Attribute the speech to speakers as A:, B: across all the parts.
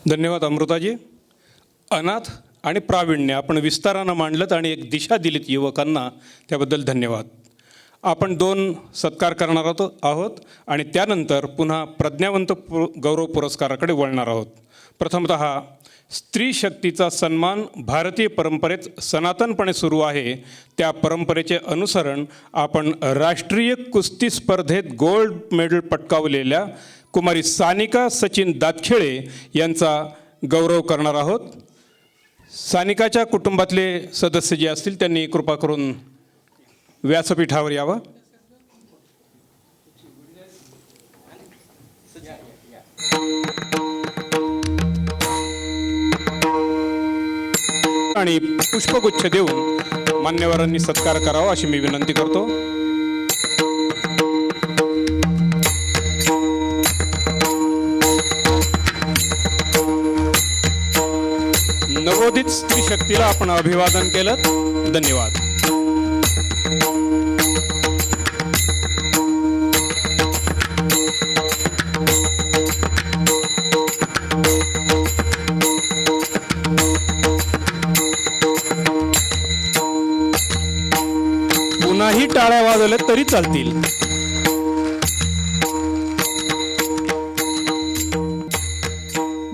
A: धन्यवाद अमृताजी. अनाथ आणि प्रावीण्य आपण विस्तारानं मांडलं आणि एक दिशा दिलीत युवकांना, त्याबद्दल धन्यवाद. आपण 2 सत्कार करणार आहोत आणि त्यानंतर पुन्हा प्रज्ञावंत गौरव पुरस्काराकडे वळणार आहोत. प्रथमतः स्त्री शक्तीचा सन्मान भारतीय परंपरेत सनातनपणे सुरू आहे. त्या परंपरेचे अनुसरण आपण राष्ट्रीय कुस्ती स्पर्धेत गोल्ड मेडल पटकावलेल्या कुमारी सानिका सचिन दातखेळे यांचा गौरव करणार आहोत. सानिकाच्या कुटुंबातले सदस्य जे असतील त्यांनी कृपा करून व्यासपीठावर यावं. आणि पुष्पगुच्छ देऊन मान्यवरांनी सत्कार करावा अशी मी विनंती करतो. नवोदित स्त्री शक्तीला आपण अभिवादन केलं. धन्यवाद. पुन्हाही टाळ्या वाजवल्या तरी चालतील.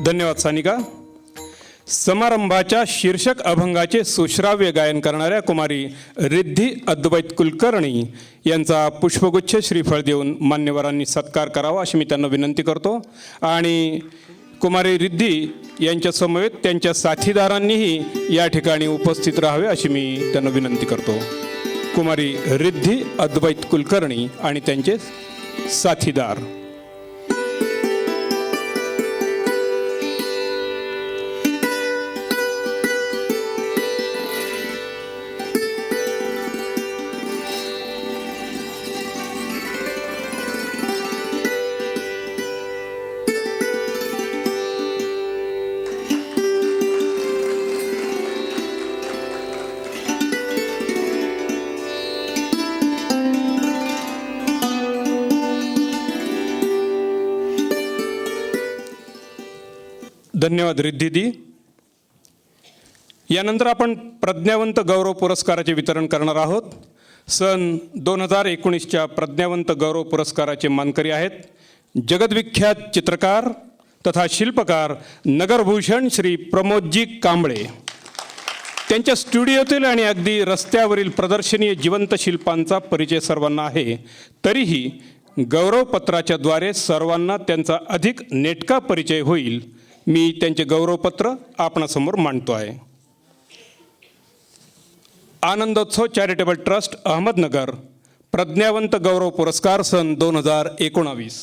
A: धन्यवाद सानिका. समारंभाच्या शीर्षक अभंगाचे सुश्राव्य गायन करणाऱ्या कुमारी रिद्धी अद्वैत कुलकर्णी यांचा पुष्पगुच्छ श्रीफळ देऊन मान्यवरांनी सत्कार करावा अशी मी त्यांना विनंती करतो. आणि कुमारी रिद्धी यांच्या समवेत त्यांच्या साथीदारांनीही या ठिकाणी उपस्थित राहावे अशी मी त्यांना विनंती करतो. कुमारी रिद्धी अद्वैत कुलकर्णी आणि त्यांचे साथीदार. धन्यवाद रिद्धिदी. यानंतर आपण प्रज्ञावंत गौरव पुरस्काराचे वितरण करणार आहोत. सन 2019च्या प्रज्ञावंत गौरव पुरस्काराचे मानकरी आहेत जगद्विख्यात चित्रकार तथा शिल्पकार नगरभूषण श्री प्रमोदजी कांबळे. त्यांच्या स्टुडिओतील आणि अगदी रस्त्यावरील प्रदर्शनीय जिवंत शिल्पांचा परिचय सर्वांना आहे. तरीही गौरवपत्राच्या द्वारे सर्वांना त्यांचा अधिक नेटका परिचय होईल. मी त्यांचे गौरवपत्र आपणासमोर मांडतो आहे. आनंदोत्सव चॅरिटेबल ट्रस्ट अहमदनगर प्रज्ञावंत गौरव पुरस्कार सन 2019.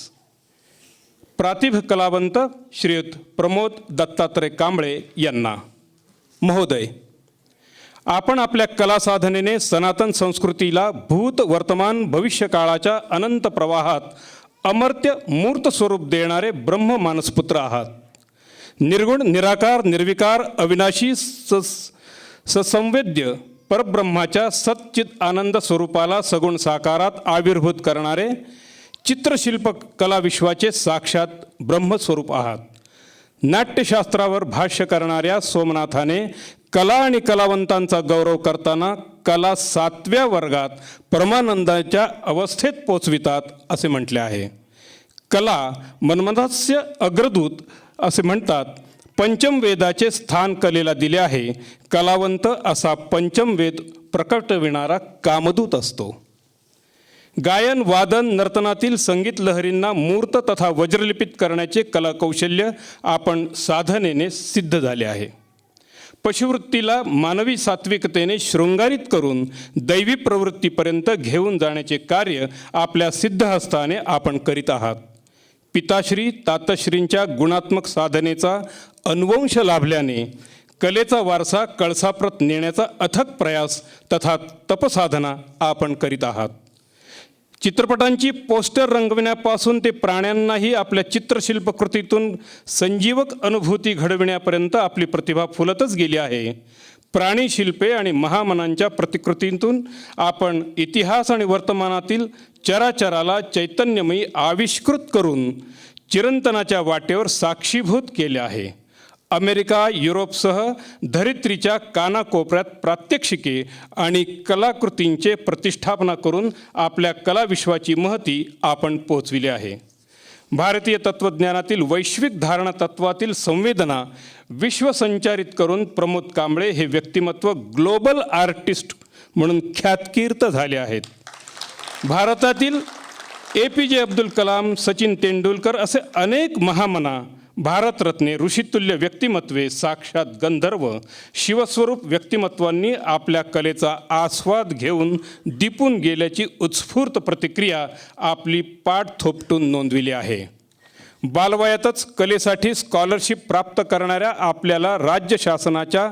A: प्रातिभ कलावंत श्रीयुत प्रमोद दत्तात्रय कांबळे यांना. महोदय, आपण आपल्या कलासाधनेने सनातन संस्कृतीला भूत वर्तमान भविष्य काळाच्या अनंत प्रवाहात अमर्त्य मूर्त स्वरूप देणारे ब्रह्म मानसपुत्र आहात. निर्गुण निराकार निर्विकार अविनाशी ससंवेद्य परब्रह्माच्या सच्चित आनंद स्वरूपाला सगुण साकारात आविर्भूत करणारे चित्रशिल्प कला विश्वाचे साक्षात ब्रह्मस्वरूप आहात. नाट्यशास्त्रावर भाष्य करणाऱ्या सोमनाथाने कला आणि कलावंतांचा गौरव करताना कला 7व्या वर्गात परमानंदाच्या अवस्थेत पोचवितात असे म्हटले आहे. कला मन्मथस्य अग्रदूत असे म्हणतात. पंचम वेदाचे स्थान कलेला दिले आहे. कलावंत असा पंचम वेद प्रकटविणारा कामदूत असतो. गायन वादन नर्तनातील संगीत लहरींना मूर्त तथा वज्रलिपित करण्याचे कलाकौशल्य आपण साधनेने सिद्ध झाले आहे. पशुवृत्तीला मानवी सात्विकतेने शृंगारित करून दैवी प्रवृत्तीपर्यंत घेऊन जाण्याचे कार्य आपल्या सिद्धहस्ताने आपण करीत आहात. पिताश्री तातश्रींच्या गुणात्मक साधनेचा अनुवंश लाभल्याने कलेचा वारसा कळसाप्रत नेण्याचा अथक प्रयास तथा तपसाधना आपण करीत आहात. चित्रपटांची पोस्टर रंगविण्यापासून ते प्राण्यांनाही आपल्या चित्रशिल्पकृतीतून संजीवक अनुभूती घडविण्यापर्यंत आपली प्रतिभा फुलतच गेली आहे. प्राणीशिल्पे आणि महामनांच्या प्रतिकृतीतून आपण इतिहास आणि वर्तमानातील चराचराला चैतन्यमयी आविष्कृत करून चिरंतनाच्या वाटेवर साक्षीभूत केले आहे. अमेरिका, युरोपसह धरित्रीच्या कानाकोपऱ्यात प्रात्यक्षिके आणि कलाकृतींचे प्रतिष्ठापना करून आपल्या कलाविश्वाची महती आपण पोहोचविली आहे. भारतीय तत्त्वज्ञानातील वैश्विक धारणा तत्वातील संवेदना विश्वसंचारित करून प्रमोद कांबळे हे व्यक्तिमत्व ग्लोबल आर्टिस्ट म्हणून ख्यातकीर्त झाले आहेत. भारतातील APJ अब्दुल कलाम, सचिन तेंडुलकर असे अनेक महामना, भारतरत्ने, ऋषितुल्य व्यक्तिमत्वे, साक्षात गंधर्व, शिवस्वरूप व्यक्तिमत्वांनी आपल्या कलेचा आस्वाद घेऊन दिपून गेल्याची उत्स्फूर्त प्रतिक्रिया आपली पाठ थोपटून नोंदविली आहे. बालवयातच कलेसाठी स्कॉलरशिप प्राप्त करणाऱ्या आपल्याला राज्य शासनाच्या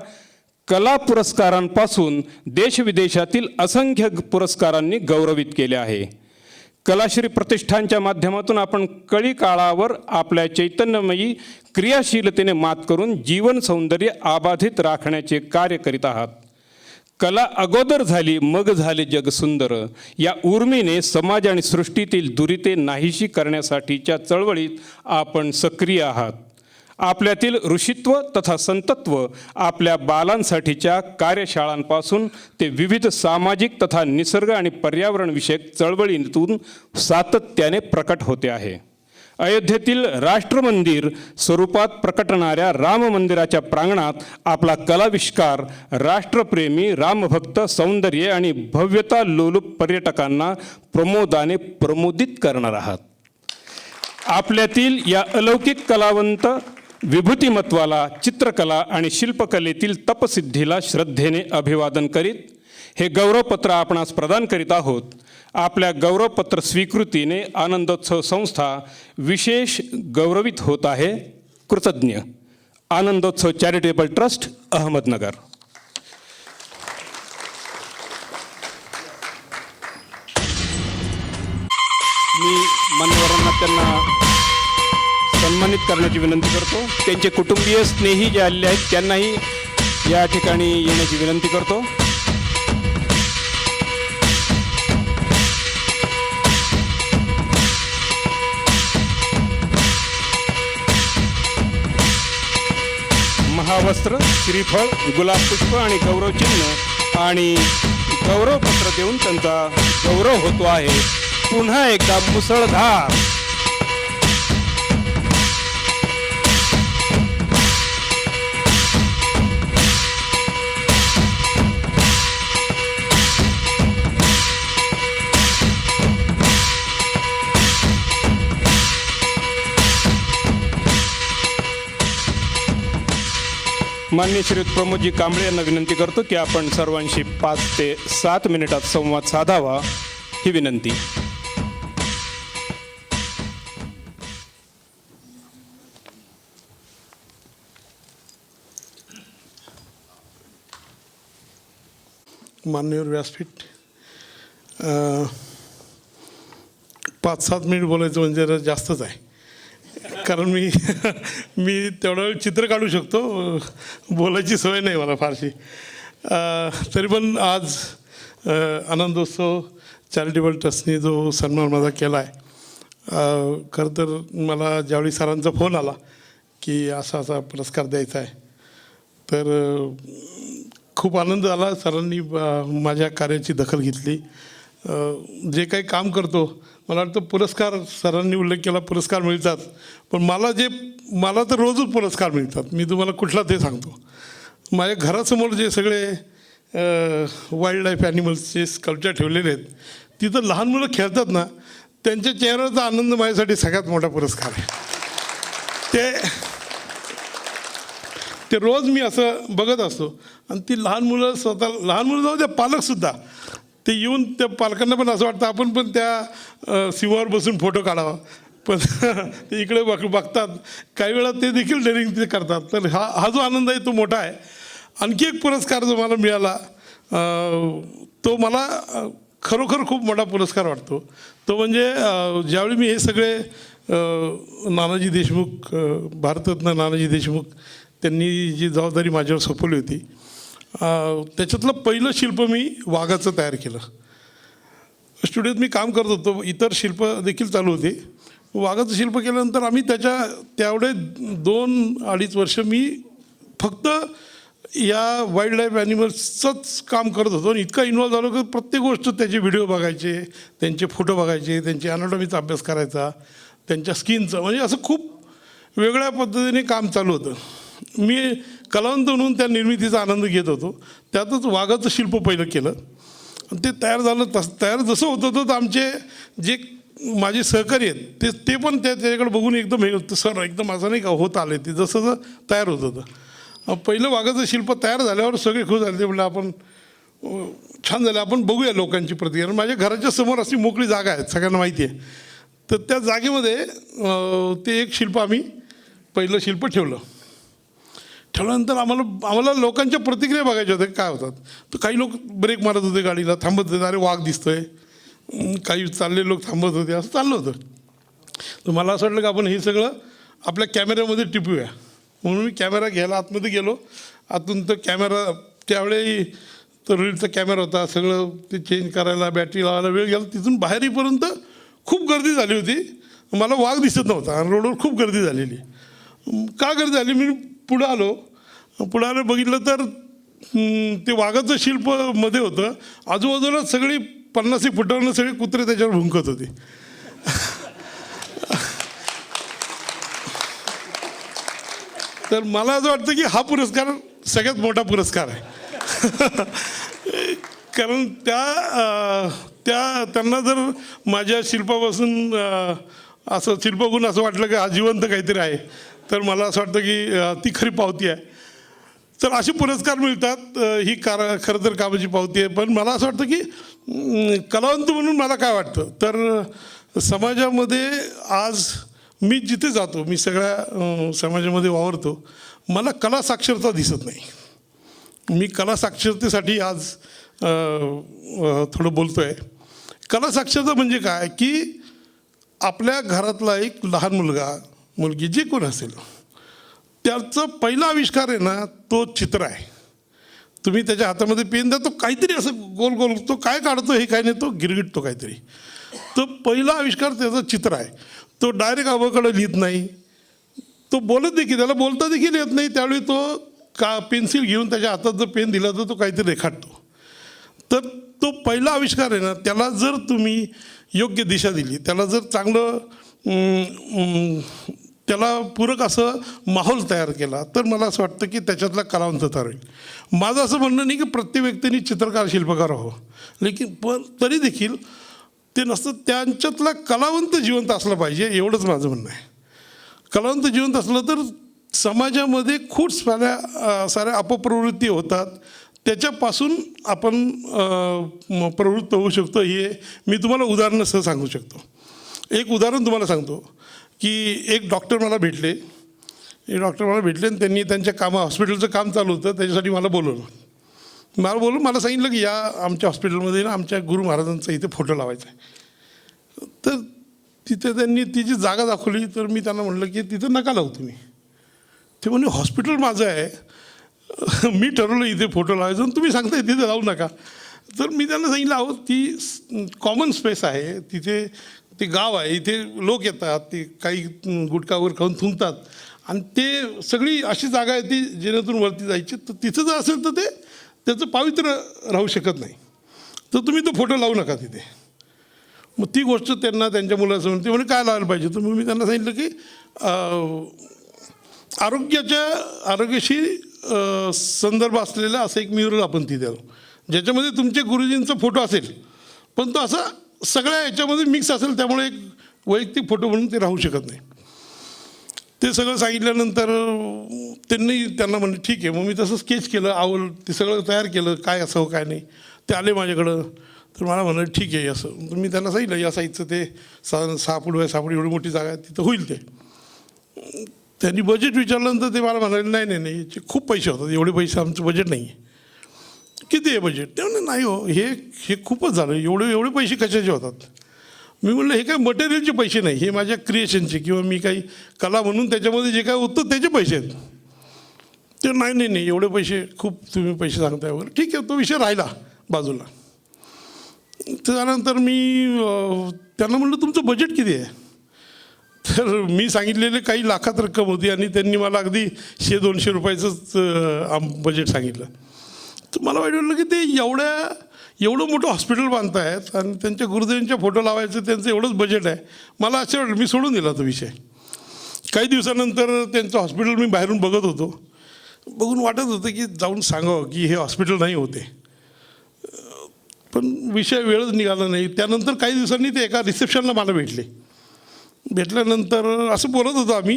A: कला पुरस्कारांपासून देशविदेशातील असंख्य पुरस्कारांनी गौरवित केले आहे. कलाश्री प्रतिष्ठानच्या माध्यमातून आपण कळी काळावर आपल्या चैतन्यमयी क्रियाशीलतेने मात करून जीवन सौंदर्य अबाधित राखण्याचे कार्य करीत आहात. कला अगोदर झाली मग झाले जग सुंदर या उर्मीने समाज आणि सृष्टीतील दुरिते नाहीशी करण्यासाठीच्या चळवळीत आपण सक्रिय आहात. आपल्यातील ऋषित्व तथा संतत्व आपल्या बालांसाठीच्या कार्यशाळांपासून ते विविध सामाजिक तथा निसर्ग आणि पर्यावरणविषयक चळवळीतून सातत्याने प्रकट होते आहे. अयोध्येतील राष्ट्रमंदिर स्वरूपात प्रकटणाऱ्या राम मंदिराच्या प्रांगणात आपला कलाविष्कार राष्ट्रप्रेमी, रामभक्त, सौंदर्य आणि भव्यता लोलूप पर्यटकांना प्रमोदाने प्रमोदित करणार आहात. आपल्यातील या अलौकिक कलावंत विभूतिमत्वाला, चित्रकला आणि शिल्पकलेतील तपसिद्धीला श्रद्धेने अभिवादन करीत हे गौरवपत्र आपणास प्रदान करीत आहोत. आपल्या गौरवपत्र स्वीकृतीने आनंदोत्सव संस्था विशेष गौरवित होत आहे. कृतज्ञ. आनंदोत्सव चॅरिटेबल ट्रस्ट, अहमदनगर. मी मान्यवरांना त्यांना सन्मानित करण्याची विनंती करतो. त्यांचे कुटुंबीय, स्नेही जे आलेले आहेत त्यांनाही या ठिकाणी येण्याची विनंती करतो. महावस्त्र, श्रीफळ, गुलाब पुष्प आणि गौरवचिन्ह आणि गौरवपत्र देऊन त्यांचा गौरव होतो आहे. पुन्हा एकदा मुसळधार. माननीय श्रीयुत प्रमोदजी कांबळे यांना विनंती करतो की आपण सर्वांशी 5 ते 7 मिनिटात संवाद साधावा, ही विनंती.
B: मान्यवर व्यासपीठ, 5-7 मिनिट बोलायचं म्हणजे जरा जास्तच आहे. कारण मी तेवढा वेळ चित्र काढू शकतो, बोलायची सवय नाही मला फारशी. तरी पण आज आनंदोत्सव चॅरिटेबल ट्रस्टने जो सन्मान माझा केला आहे, खरं तर मला ज्यावेळी सरांचा फोन आला की असा पुरस्कार द्यायचा आहे, तर खूप आनंद झाला. सरांनी माझ्या कार्याची दखल घेतली. जे काही काम करतो, मला वाटतं पुरस्कार, सरांनी उल्लेख केला पुरस्कार मिळतात, पण मला तर रोजच पुरस्कार मिळतात. मी तुम्हाला कुठला ते सांगतो. माझ्या घरासमोर जे सगळे वाईल्ड लाईफ ॲनिमल्सचे स्कल्पचर ठेवलेले आहेत, तिथं लहान मुलं खेळतात ना, त्यांच्या चेहऱ्याचा आनंद माझ्यासाठी सगळ्यात मोठा पुरस्कार आहे. ते रोज मी असं बघत असतो. आणि ती लहान मुलं जाऊ द्या, पालकसुद्धा ते येऊन त्या पालकांना पण असं वाटतं आपण पण त्या सिंहावर बसून फोटो काढावा, पण ते इकडे बघतात. काही वेळा ते देखील डेअरिंग ते करतात. तर हा जो आनंद आहे तो मोठा आहे. आणखी एक पुरस्कार जो मला मिळाला, तो मला खरोखर खूप मोठा पुरस्कार वाटतो. तो म्हणजे ज्यावेळी मी हे सगळे नानाजी देशमुख, भारतरत्न नानाजी देशमुख त्यांनी जी जबाबदारी माझ्यावर सोपवली होती, त्याच्यातलं पहिलं शिल्प मी वाघाचं तयार केलं. स्टुडिओत मी काम करत होतो, इतर शिल्प देखील चालू होते. वाघाचं शिल्प केल्यानंतर आम्ही तेवढे 2-2.5 वर्ष मी फक्त या वाईल्ड लाईफ ॲनिमल्सचंच काम करत होतो आणि इतका इन्व्हॉल्व झालो की प्रत्येक गोष्ट त्याचे व्हिडिओ बघायचे, त्यांचे फोटो बघायचे, त्यांची ॲनाटॉमीचा अभ्यास करायचा, त्यांच्या स्किनचं, म्हणजे असं खूप वेगळ्या पद्धतीने काम चालू होतं. मी कलावंत म्हणून त्या निर्मितीचा आनंद घेत होतो. त्यातच वाघाचं शिल्प पहिलं केलं आणि ते तयार झालं. तयार जसं होतं तर आमचे जे माझे सहकारी आहेत ते पण त्याच्याकडे बघून एकदम हे होतं, सर एकदम असं नाही का होत आले, ते जसं तयार होत होतं. पहिलं वाघाचं शिल्प तयार झाल्यावर सगळे खुश झाले. ते म्हणलं आपण छान झालं, आपण बघूया लोकांची प्रतिक्रिया. माझ्या घराच्या समोर अशी मोकळी जागा आहे, सगळ्यांना माहिती आहे. तर त्या जागेमध्ये ते एक शिल्प आम्ही पहिलं शिल्प ठेवल्यानंतर आम्हाला लोकांच्या प्रतिक्रिया बघायच्या होत्या काय होतात. तर काही लोक ब्रेक मारत होते, गाडीला थांबत होते, अरे वाघ दिसतोय. काही चाललेले लोक थांबत होते, असं चाललं होतं. तर मला असं वाटलं की आपण हे सगळं आपल्या कॅमेऱ्यामध्ये टिपूया. म्हणून मी कॅमेरा घ्यायला आतमध्ये गेलो. आतून तर कॅमेरा त्यावेळी तर रीलचा कॅमेरा होता, सगळं ते चेंज करायला, बॅटरी लावायला वेळ गेला. तिथून बाहेर येईपर्यंत खूप गर्दी झाली होती. मला वाघ दिसत नव्हता आणि रोडवर खूप गर्दी झालेली. का गर्दी झाली, मी पुढं आलो बघितलं तर ते वाघाचं शिल्प मध्ये होतं. आजूबाजूला सगळी 50 फुटावरनं सगळे कुत्रे त्याच्यावर भुंकत होते. तर मला असं वाटतं की हा पुरस्कार सगळ्यात मोठा पुरस्कार आहे. कारण त्यांना जर माझ्या शिल्पापासून असं शिल्प बघून असं वाटलं की हा जिवंत काहीतरी आहे, तर मला असं वाटतं की ती खरी पावती आहे. तर असे पुरस्कार मिळतात, ही खरं तर कामाची पावती आहे. पण मला असं वाटतं की कलावंत म्हणून मला काय वाटतं, तर समाजामध्ये आज मी जिथे जातो, मी सगळ्या समाजामध्ये वावरतो, मला कला साक्षरता दिसत नाही. मी कला साक्षरतेसाठी आज थोडं बोलतो आहे. कला साक्षरता म्हणजे काय की आपल्या घरातला एक लहान मुलगी जे कोण असेल, त्याचा पहिला आविष्कार आहे ना, तो चित्र आहे. तुम्ही त्याच्या हातामध्ये पेन द्या, तो काहीतरी असं गोल गोल, तो काय काढतो हे काय नाही, तो गिरगिटतो काहीतरी. तो पहिला आविष्कार त्याचं चित्र आहे. तो डायरेक्ट आबाकडे लिहित नाही, तो बोलत देखील, त्याला बोलता देखील येत नाही. त्यावेळी तो पेन्सिल घेऊन त्याच्या हातात जर पेन दिला तर तो काहीतरी रेखाटतो. तर तो पहिला आविष्कार आहे ना, त्याला जर तुम्ही योग्य दिशा दिली, त्याला जर चांगलं त्याला पूरक असं माहोल तयार केला, तर मला असं वाटतं की त्याच्यातला कलावंत तयार होईल. माझं असं म्हणणं नाही की प्रत्येक व्यक्तीने चित्रकार शिल्पकार हो, लेकिन पण तरी देखील ते नसतं, त्यांच्यातला कलावंत जिवंत असला पाहिजे, एवढंच माझं म्हणणं आहे. कलावंत जिवंत असलं तर समाजामध्ये खूप साऱ्या अपप्रवृत्ती होतात, त्याच्यापासून आपण प्रवृत्त होऊ शकतो. हे मी तुम्हाला उदाहरणासह सांगू शकतो. एक उदाहरण तुम्हाला सांगतो की एक डॉक्टर मला भेटले आणि त्यांनी त्यांच्या हॉस्पिटलचं काम चालू होतं, त्याच्यासाठी मला बोलवलं. मला सांगितलं की या आमच्या हॉस्पिटलमध्ये ना आमच्या गुरु महाराजांचा इथे फोटो लावायचा आहे. तर तिथे त्यांनी तिची जागा दाखवली. तर मी त्यांना म्हटलं की तिथं नका लावू तुम्ही. ते म्हणजे हॉस्पिटल माझं आहे, मी ठरवलं इथे फोटो लावायचं आणि तुम्ही सांगताय तिथे लावू नका. तर मी त्यांना सांगितलं, अहो ती कॉमन स्पेस आहे, तिथे ते गाव आहे, इथे लोक येतात, ते काही गुटखावर खाऊन थुंकतात आणि ते सगळी अशी जागा आहे ती जेणेतून वरती जायची. तर तिथं जर असेल तर ते त्याचं पावित्र्य राहू शकत नाही, तर तुम्ही तो फोटो लावू नका तिथे. मग ती गोष्ट त्यांना त्यांच्या मुलासमोर ते म्हणे काय लावायला पाहिजे. तर मग मी त्यांना सांगितलं की आरोग्याशी संदर्भ असलेला असं एक म्युरल आपण तिथे लावू, ज्याच्यामध्ये तुमचे गुरुजींचा फोटो असेल, पण तो असा सगळ्या याच्यामध्ये मिक्स असेल, त्यामुळे एक वैयक्तिक फोटो म्हणून ते राहू शकत नाही. ते सगळं सांगितल्यानंतर त्यांना म्हणलं ठीक आहे. मग मी तसं स्केच केलं, ते सगळं तयार केलं, काय असावं काय नाही. ते आले माझ्याकडं. तर मला म्हणलं ठीक आहे असं. तर मी त्यांना सांगितलं या साईजचं ते 6 फूट बाय 6 फूट एवढी मोठी जागा आहे, तिथं होईल. ते त्यांनी बजेट विचारल्यानंतर ते मला म्हणाले नाही याचे खूप पैसे होतात, एवढे पैसे आमचं बजेट नाही आहे. किती आहे बजेट? ते म्हणले नाही हो, हे खूपच झालं, एवढे पैसे कशाचे होतात. मी म्हणलं हे काय मटेरियलचे पैसे नाही, हे माझ्या क्रिएशनचे किंवा मी काही कला म्हणून त्याच्यामध्ये जे काय होतं त्याचे पैसे आहेत. ते नाही एवढे पैसे खूप तुम्ही पैसे सांगताय वगैरे. ठीक आहे, तो विषय राहिला बाजूला. त्यानंतर मी त्यांना म्हणलं तुमचं बजेट किती आहे. तर मी सांगितलेले काही लाखात रक्कम होती आणि त्यांनी मला अगदी 100-200 रुपयाचंच बजेट सांगितलं. तर मला वाईट वाटलं की ते एवढं मोठं हॉस्पिटल बांधतायत आणि त्यांच्या गुरुदेवांच्या फोटो लावायचं त्यांचं एवढंच बजेट आहे. मला असं वाटलं, मी सोडून दिला तो विषय. काही दिवसानंतर त्यांचं हॉस्पिटल मी बाहेरून बघत होतो. बघून वाटत होतं की जाऊन सांगावं की हे हॉस्पिटल नाही होते, पण विषय वेळच निघाला नाही. त्यानंतर काही दिवसांनी ते एका रिसेप्शनला मला भेटल्यानंतर असं बोलत होतो आम्ही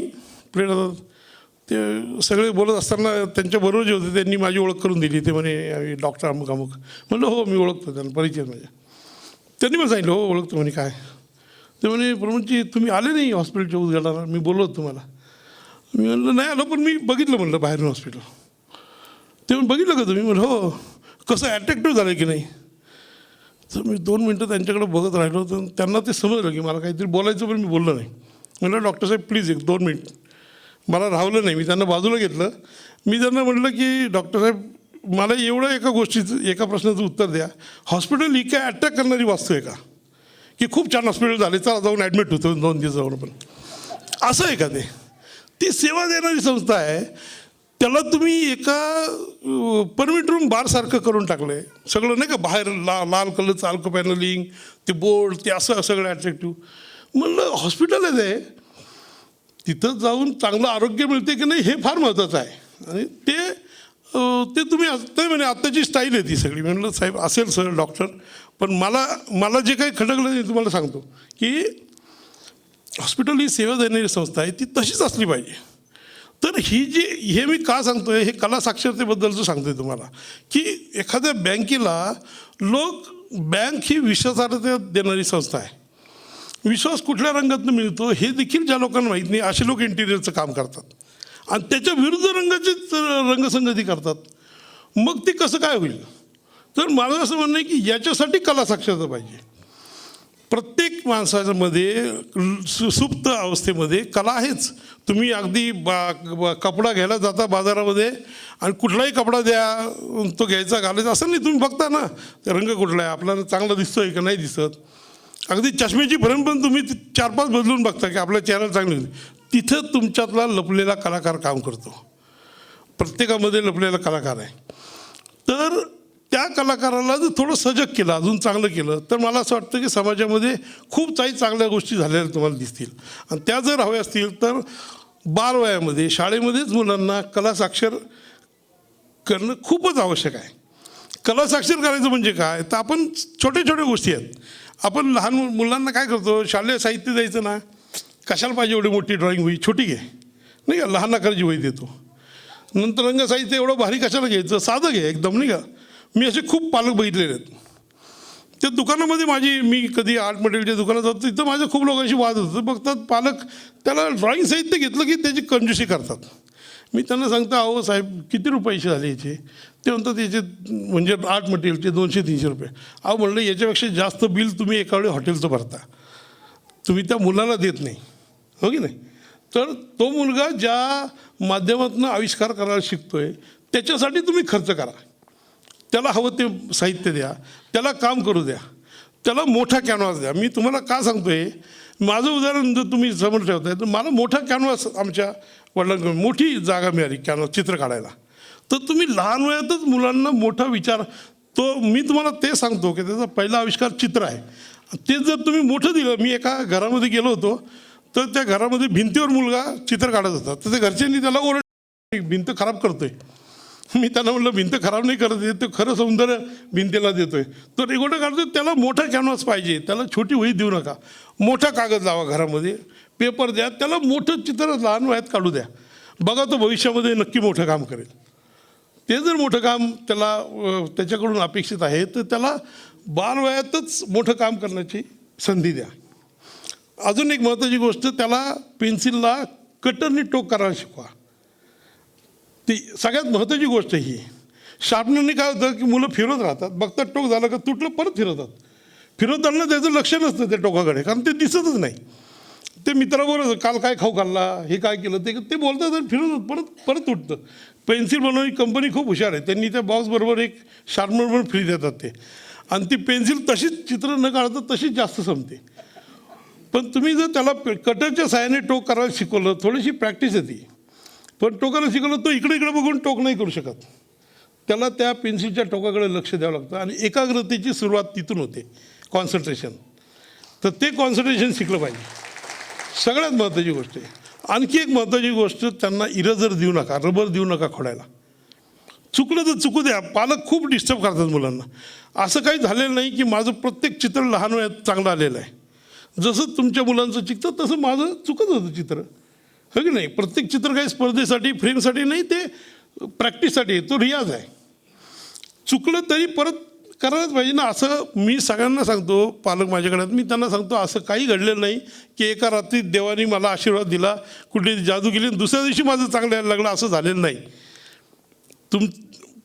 B: ते सगळे बोलत असताना त्यांच्याबरोबर जे होते त्यांनी माझी ओळख करून दिली. ते म्हणे डॉक्टर अमुक अमुक. म्हणलं हो मी ओळखतो त्यांना, परिचय माझ्या. त्यांनी मला सांगितलं हो ओळखतो. म्हणे काय? ते म्हणे प्रमोदजी तुम्ही आले नाही हॉस्पिटलच्या उद्घाटनाला, मी बोललो होतो तुम्हाला. मी म्हणलं नाही आलो, पण मी बघितलं म्हणलं बाहेरून हॉस्पिटल. ते म्हणून बघितलं का तुम्ही? म्हणलं हो. कसं ॲट्रॅक्टिव्ह झालं की नाही? तर मी 2 मिनटं त्यांच्याकडे बघत राहिलो. तर त्यांना ते समजलं की मला काहीतरी बोलायचं, पण मी बोललो नाही. म्हणलं डॉक्टर साहेब प्लीज 1-2 मिनिट. मला राहवलं नाही, मी त्यांना बाजूला घेतलं. मी त्यांना म्हटलं की डॉक्टर साहेब मला एवढं एका प्रश्नाचं उत्तर द्या. हॉस्पिटल ही काय अटॅक करणारी वास्तू आहे का? की खूप छान हॉस्पिटल झाले, चला जाऊन ॲडमिट होतो 2 दिवस जाऊन. पण असं आहे का? ती सेवा देणारी संस्था आहे. त्याला तुम्ही एका परमिट रूम बारसारखं करून टाकलं आहे. सगळं नाही का बाहेर लाल कलरचं अल्को पॅनलिंग, ते बोर्ड, ते असं सगळं अट्रॅक्टिव्ह. म्हणलं हॉस्पिटल आहे ते, तिथं जाऊन चांगलं आरोग्य मिळते की नाही हे फार महत्त्वाचं आहे. आणि ते तुम्ही ते म्हणे आत्ताची स्टाईल आहे ती सगळी. म्हणलं साहेब असेल सर डॉक्टर, पण मला जे काही खटकलं ते तुम्हाला सांगतो की हॉस्पिटल ही सेवा देणारी संस्था आहे, ती तशीच असली पाहिजे. तर हे मी का सांगतो आहे, हे कला साक्षरतेबद्दलचं सांगतो आहे तुम्हाला की एखाद्या बँकेला बँक ही विश्वासार्हता देणारी संस्था आहे. विश्वास कुठल्या रंगातून मिळतो हे देखील ज्या लोकांना माहीत नाही असे लोक इंटिरियरचं काम करतात आणि त्याच्या विरुद्ध रंगाचीच रंगसंगती करतात. मग ते कसं काय होईल? तर माझं असं म्हणणं आहे की याच्यासाठी कला साक्षरता पाहिजे. प्रत्येक माणसाच्यामध्ये सुप्त अवस्थेमध्ये कला आहेच. तुम्ही अगदी कपडा घ्यायला जाता बाजारामध्ये आणि कुठलाही कपडा द्या, तो घ्यायचा घालायचा असं नाही. तुम्ही बघता ना ते रंग कुठला आहे, आपल्याला चांगला दिसतो आहे का नाही दिसत. अगदी चष्म्याची भरण पण तुम्ही 4-5 बदलून बघता की आपल्या चेहऱ्याला चांगली होती. तिथं तुमच्यातला लपलेला कलाकार काम करतो. प्रत्येकामध्ये लपलेला कलाकार आहे. तर त्या कलाकाराला जर थोडं सजग केलं, अजून चांगलं केलं, तर मला असं वाटतं की समाजामध्ये खूप काही चांगल्या गोष्टी झालेल्या तुम्हाला दिसतील. आणि त्या जर हव्या असतील तर बालवयामध्ये शाळेमध्येच मुलांना कला साक्षर करणं खूपच आवश्यक आहे. कला साक्षर करायचं म्हणजे काय, तर आपण छोट्या गोष्टी आहेत. आपण लहान मुलांना काय करतो, शालेय साहित्य द्यायचं ना, कशाला पाहिजे एवढी मोठी ड्रॉइंग वही, छोटी घे नाही का, लहान आकाराची वही देतो. नंतर रंगसाहित्य एवढं भारी कशाला घ्यायचं, साधं घे एकदम नाही का. मी असे खूप पालक बघितलेले आहेत. त्या दुकानामध्ये मी कधी आर्ट मटेरियलच्या दुकानात जातो, तिथं माझ्या खूप लोकांशी वाद होतो. बघतात पालक त्याला ड्रॉइंग साहित्य घेतलं की त्याची कंजूसी करतात. मी त्यांना सांगतो अहो साहेब किती रुपयाचे झाले याचे? ते म्हणतात याचे म्हणजे आर्ट मटेरियलचे 200-300 रुपये. अहो म्हणलं याच्यापेक्षा जास्त बिल तुम्ही एका वेळी हॉटेलचं भरता, तुम्ही त्या मुलाला देत नाही, हो की नाही. तर तो मुलगा ज्या माध्यमातून आविष्कार करायला शिकतोय त्याच्यासाठी तुम्ही खर्च करा, त्याला हवं ते साहित्य द्या, त्याला काम करू द्या, त्याला मोठा कॅनव्हास द्या. मी तुम्हाला का सांगतो आहे, माझं उदाहरण जर तुम्ही समोर ठेवताय तर मला मोठा कॅनव्हास आमच्या वडिलांकडून मोठी जागा मिळाली कॅनव्हास चित्र काढायला. तर तुम्ही लहान वयातच मुलांना मोठा विचार, मी तुम्हाला ते सांगतो की त्याचा पहिला आविष्कार चित्र आहे. ते जर तुम्ही मोठं दिलं, मी एका घरामध्ये गेलो होतो तर त्या घरामध्ये भिंतीवर मुलगा चित्र काढत होता. तर त्या घरच्यांनी त्याला ओरडलं भिंत खराब करतोय. मी त्यांना म्हटलं भिंत खराब नाही करत आहे, ते खरं सौंदर्य भिंतीला देतोय. तो रेगोटा काढतोय, त्याला मोठा कॅनव्हास पाहिजे, त्याला छोटी वही देऊ नका, मोठा कागद लावा घरामध्ये, पेपर द्या, त्याला मोठं चित्र लहान वयात काढू द्या. बघा तो भविष्यामध्ये नक्की मोठं काम करेल. ते जर मोठं काम त्याच्याकडून अपेक्षित आहे तर त्याला बालवयातच मोठं काम करण्याची संधी द्या. अजून एक महत्त्वाची गोष्ट, त्याला पेन्सिलला कटरने टोक करायला शिकवा. ती सगळ्यात महत्त्वाची गोष्ट ही. शार्पनरने काय होतं की मुलं फिरत राहतात, बघतात टोक झालं का तुटलं परत फिरवतात. फिरवताना त्याचं लक्ष नसतं त्या टोकाकडे, कारण ते दिसतच नाही. ते मित्राबरोबर काल काय खाऊ खाल्ला, हे काय केलं, ते बोलतात आणि फिरवतात, परत तुटतं. पेन्सिल बनवणारी कंपनी खूप हुशार आहे, त्यांनी त्या बॉक्सबरोबर एक शार्पनर पण फ्री देतात ते. आणि ती पेन्सिल तशीच चित्र न काढता तशीच जास्त संपते. पण तुम्ही जर त्याला कटरच्या साहाय्याने टोक करायला शिकवलं, थोडीशी प्रॅक्टिस येते, पण टोकाला शिकवलं तो इकडे इकडे बघून टोक नाही करू शकत. त्याला त्या पेन्सिलच्या टोकाकडे लक्ष द्यावं लागतं आणि एकाग्रतेची सुरुवात तिथून होते, कॉन्सन्ट्रेशन. तर ते कॉन्सन्ट्रेशन शिकलं पाहिजे, सगळ्यात महत्त्वाची गोष्ट आहे. आणखी एक महत्त्वाची गोष्ट, त्यांना इरेजर देऊ नका, रबर देऊ नका खोडायला. चुकलं तर चुकू द्या. पालक खूप डिस्टर्ब करतात मुलांना. असं काही झालेलं नाही की माझं प्रत्येक चित्र लहान वयात चांगलं आलेलं आहे. जसं तुमच्या मुलांचं चित्र तसं माझं चुकत होतं चित्र, हो की नाही. प्रत्येक चित्र काही स्पर्धेसाठी फ्रेमसाठी नाही, ते प्रॅक्टिससाठी, तो रियाज आहे. चुकलं तरी परत करायलाच पाहिजे ना. असं मी सगळ्यांना सांगतो, पालक माझ्याकडे मी त्यांना सांगतो, असं काही घडलेलं नाही की एका रात्रीत देवानी मला आशीर्वाद दिला, कुठे जादू केली, दुसऱ्या दिवशी माझं चांगलं यायला लागलं, असं झालेलं नाही.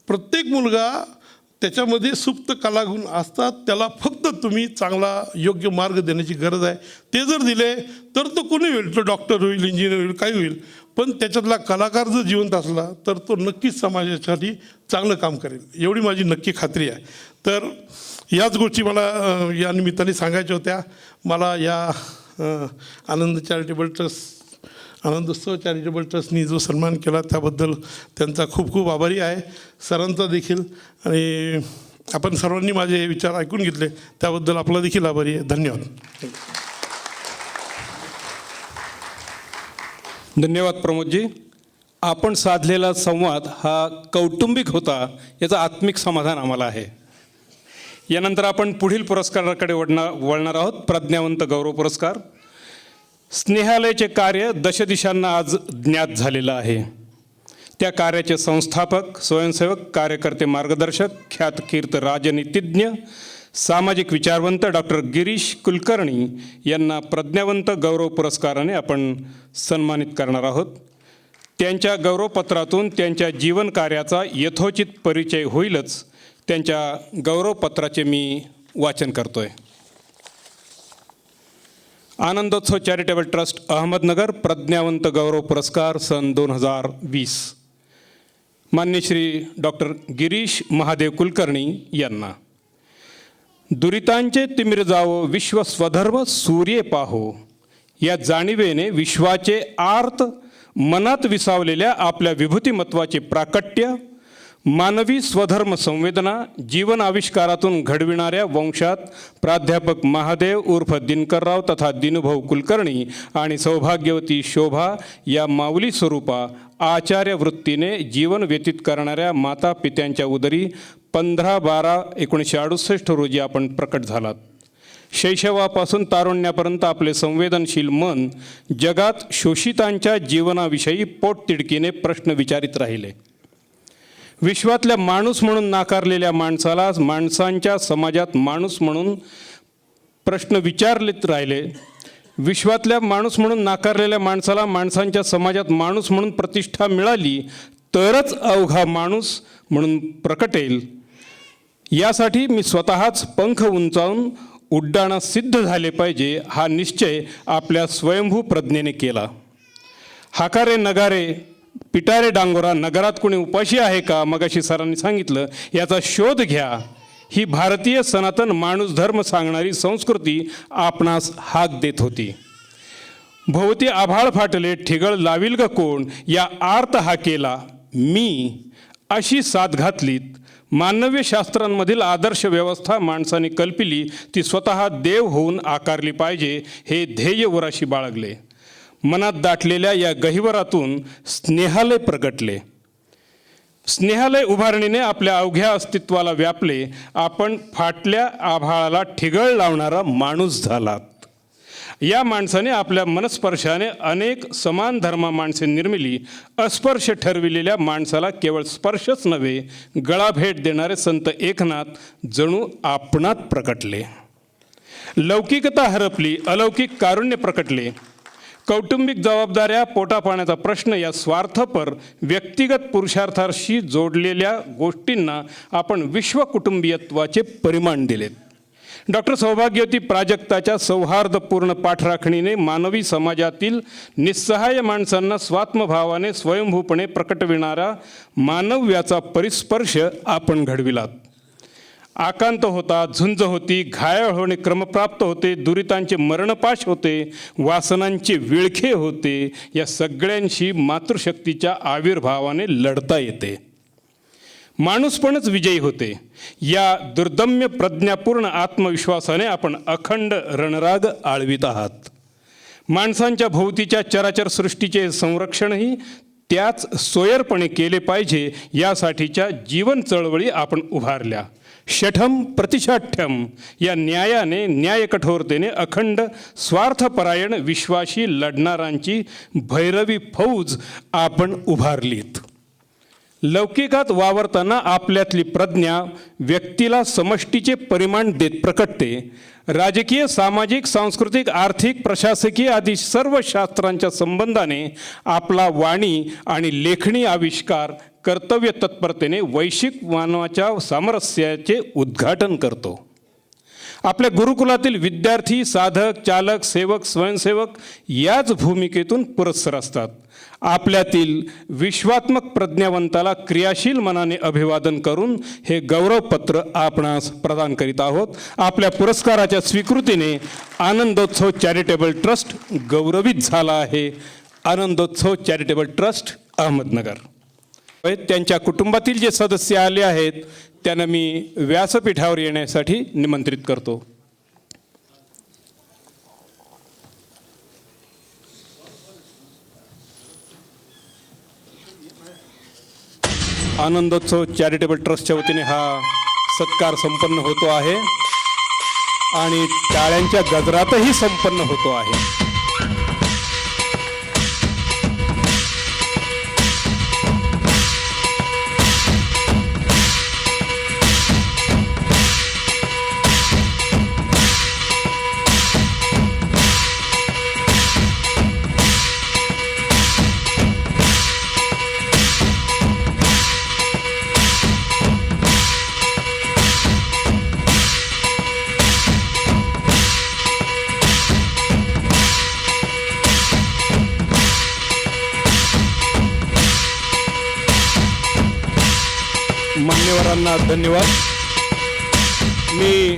B: प्रत्येक मुलगा त्याच्यामध्ये सुप्त कलागुण असतात, त्याला फक्त तुम्ही चांगला योग्य मार्ग देण्याची गरज आहे. ते जर दिले तर तो कोणी होईल, तो डॉक्टर होईल, इंजिनियर होईल, काही होईल. पण त्याच्यातला कलाकार जर जिवंत असला तर तो नक्कीच समाजासाठी चांगलं काम करेल, एवढी माझी नक्की खात्री आहे. तर याच गोष्टी मला या निमित्ताने सांगायच्या होत्या. मला या आनंद चॅरिटेबल ट्रस्ट, आनंदोत्सव चॅरिटेबल ट्रस्टनी जो सन्मान केला त्याबद्दल त्यांचा खूप खूप आभारी आहे, सरांचा देखील. आणि आपण सर्वांनी माझे विचार ऐकून घेतले त्याबद्दल आपला देखील आभारी आहे. धन्यवाद.
A: धन्यवाद प्रमोदजी. आपण साधलेला संवाद हा कौटुंबिक होता, याचं आत्मिक समाधान आम्हाला आहे. यानंतर आपण पुढील पुरस्काराकडे वळणार आहोत. प्रज्ञावंत गौरव पुरस्कार. स्नेहालयाचे कार्य दशदिशांना आज ज्ञात झालेलं आहे. त्या कार्याचे संस्थापक, स्वयंसेवक, कार्यकर्ते, मार्गदर्शक, ख्यातकीर्त राजनीतिज्ञ, सामाजिक विचारवंत डॉक्टर गिरीश कुलकर्णी यांना प्रज्ञावंत गौरव पुरस्काराने आपण सन्मानित करणार आहोत. त्यांच्या गौरवपत्रातून त्यांच्या जीवन कार्याचा यथोचित परिचय होईलच. त्यांच्या गौरवपत्राचे मी वाचन करतोय. आनंदोत्सव चॅरिटेबल ट्रस्ट अहमदनगर प्रज्ञावंत गौरव पुरस्कार सन 2020 मान्य श्री डॉक्टर गिरीश महादेव कुलकर्णी यांना. दुरितांचे तिमिर जावो विश्व स्वधर्म सूर्ये पाहो, या जाणीवेने विश्वाचे आर्त मनात विसावलेल्या आपल्या विभूतिमत्वाचे प्राकट्य, मानवी स्वधर्म संवेदना, जीवन आविष्कारातून घडविणाऱ्या वंशात प्राध्यापक महादेव उर्फ दिनकरराव तथा दिनूभाऊ कुलकर्णी आणि सौभाग्यवती शोभा या माऊली स्वरूपा आचार्य वृत्तीने जीवन व्यतीत करणाऱ्या माता पित्यांच्या उदरी 15/12/1968 रोजी आपण प्रकट झालात. शैशवापासून तारुण्यापर्यंत आपले संवेदनशील मन जगात शोषितांच्या जीवनाविषयी पोटतिडकीने प्रश्न विचारित राहिले. विश्वातल्या माणूस म्हणून नाकारलेल्या माणसाला माणसांच्या समाजात माणूस म्हणून प्रश्न विचारलेत राहिले. विश्वातल्या माणूस म्हणून नाकारलेल्या माणसाला माणसांच्या समाजात माणूस म्हणून प्रतिष्ठा मिळाली तरच अवघा माणूस म्हणून प्रकटेल. यासाठी मी स्वतःच पंख उंचावून उड्डाणास सिद्ध झाले पाहिजे, हा निश्चय आपल्या स्वयंभू प्रज्ञेने केला. हाकारे नगारे पिटारे डांगोरा, नगरात कोणी उपाशी आहे का, मगाशी सरांनी सांगितलं, याचा शोध घ्या. ही भारतीय सनातन माणूस धर्म सांगणारी संस्कृती आपणास हाक देत होती. भोवती आभाळ फाटले ठिगळ लावील ग कोण, या आर्त हाकेला मी अशी साथ घातलीत. मानव्य शास्त्रांमधील आदर्श व्यवस्था माणसाने कल्पिली ती स्वतः देव होऊन आकारली पाहिजे, हे ध्येय उराशी बाळगले. मनात दाटलेल्या या गहिवरातून स्नेहालय प्रगटले. स्नेहालय उभारणीने आपल्या अवघ्या अस्तित्वाला व्यापले. आपण फाटल्या आभाळाला ठिगळ लावणारा माणूस झालात. या माणसाने आपल्या मनस्पर्शाने अनेक समान धर्मा माणसे निर्मिली. अस्पर्श ठरविलेल्या माणसाला केवळ स्पर्शच नव्हे, गळा भेट देणारे संत एकनाथ जणू आपणात प्रकटले. लौकिकता हरपली, अलौकिक कारुण्य प्रकटले. कौटुंबिक जबाबदाऱ्या, पोटापाण्याचा प्रश्न या स्वार्थपर व्यक्तिगत पुरुषार्थाशी जोडलेल्या गोष्टींना आपण विश्वकुटुंबीयत्वाचे परिमाण दिलेत. डॉक्टर सौभाग्यवती प्राजक्ताच्या सौहार्दपूर्ण पाठराखणीने मानवी समाजातील निस्सहाय्य माणसांना स्वात्मभावाने स्वयंभूपणे प्रकटविणारा मानव्याचा परिस्पर्श आपण घडविलात. आकांत होता, झुंज होती, घायाळ होणे क्रमप्राप्त होते, दुरितांचे मरणपाश होते, वासनांचे विळखे होते. या सगळ्यांशी मातृशक्तीच्या आविर्भावाने लढता येते. माणूसपणच विजयी होते. या दुर्दम्य प्रज्ञापूर्ण आत्मविश्वासाने आपण अखंड रणराग आळवीत आहात. माणसांच्या भोवतीच्या चराचर सृष्टीचे संरक्षणही त्याच सोयरपणे केले पाहिजे यासाठीच्या जीवन चळवळी आपण उभारल्या. शठम प्रतिशाठ्यम या न्यायाने, न्याय कठोरतेने अखंड स्वार्थपरायण विश्वाशी लढणारांची भैरवी फौज आपण उभारलीत. लौकिकात वावरताना आपल्यातली प्रज्ञा व्यक्तीला समष्टीचे परिमाण देत प्रकटते. राजकीय, सामाजिक, सांस्कृतिक, आर्थिक, प्रशासकीय आदी सर्व शास्त्रांच्या संबंधाने आपला वाणी आणि लेखणी आविष्कार कर्तव्य तत्परतेने वैश्विक मानवाच्या सामरस्याचे उद्घाटन करतो. आपल्या गुरुकुलातील विद्यार्थी, साधक, चालक, सेवक, स्वयंसेवक याच भूमिकेतून पुरस्सर असतात. आपल्यातील विश्वात्मक प्रज्ञावंताला क्रियाशील मनाने अभिवादन करून हे गौरवपत्र आपणास प्रदान करीत आहोत. आपल्या पुरस्काराच्या स्वीकृतीने आनंदोत्सव चॅरिटेबल ट्रस्ट गौरवित झाला आहे. आनंदोत्सव चॅरिटेबल ट्रस्ट, अहमदनगर. त्यांच्या कुटुंबातील जे सदस्य आले आहेत त्यांना मी व्यासपीठावर येण्यासाठी निमंत्रित करतो. आनंदोत्सव चॅरिटेबल ट्रस्टच्या वतीने हा सत्कार संपन्न होतो आहे आणि टाळ्यांच्या गजरातही संपन्न होतो आहे. मान्यवरांना धन्यवाद. मी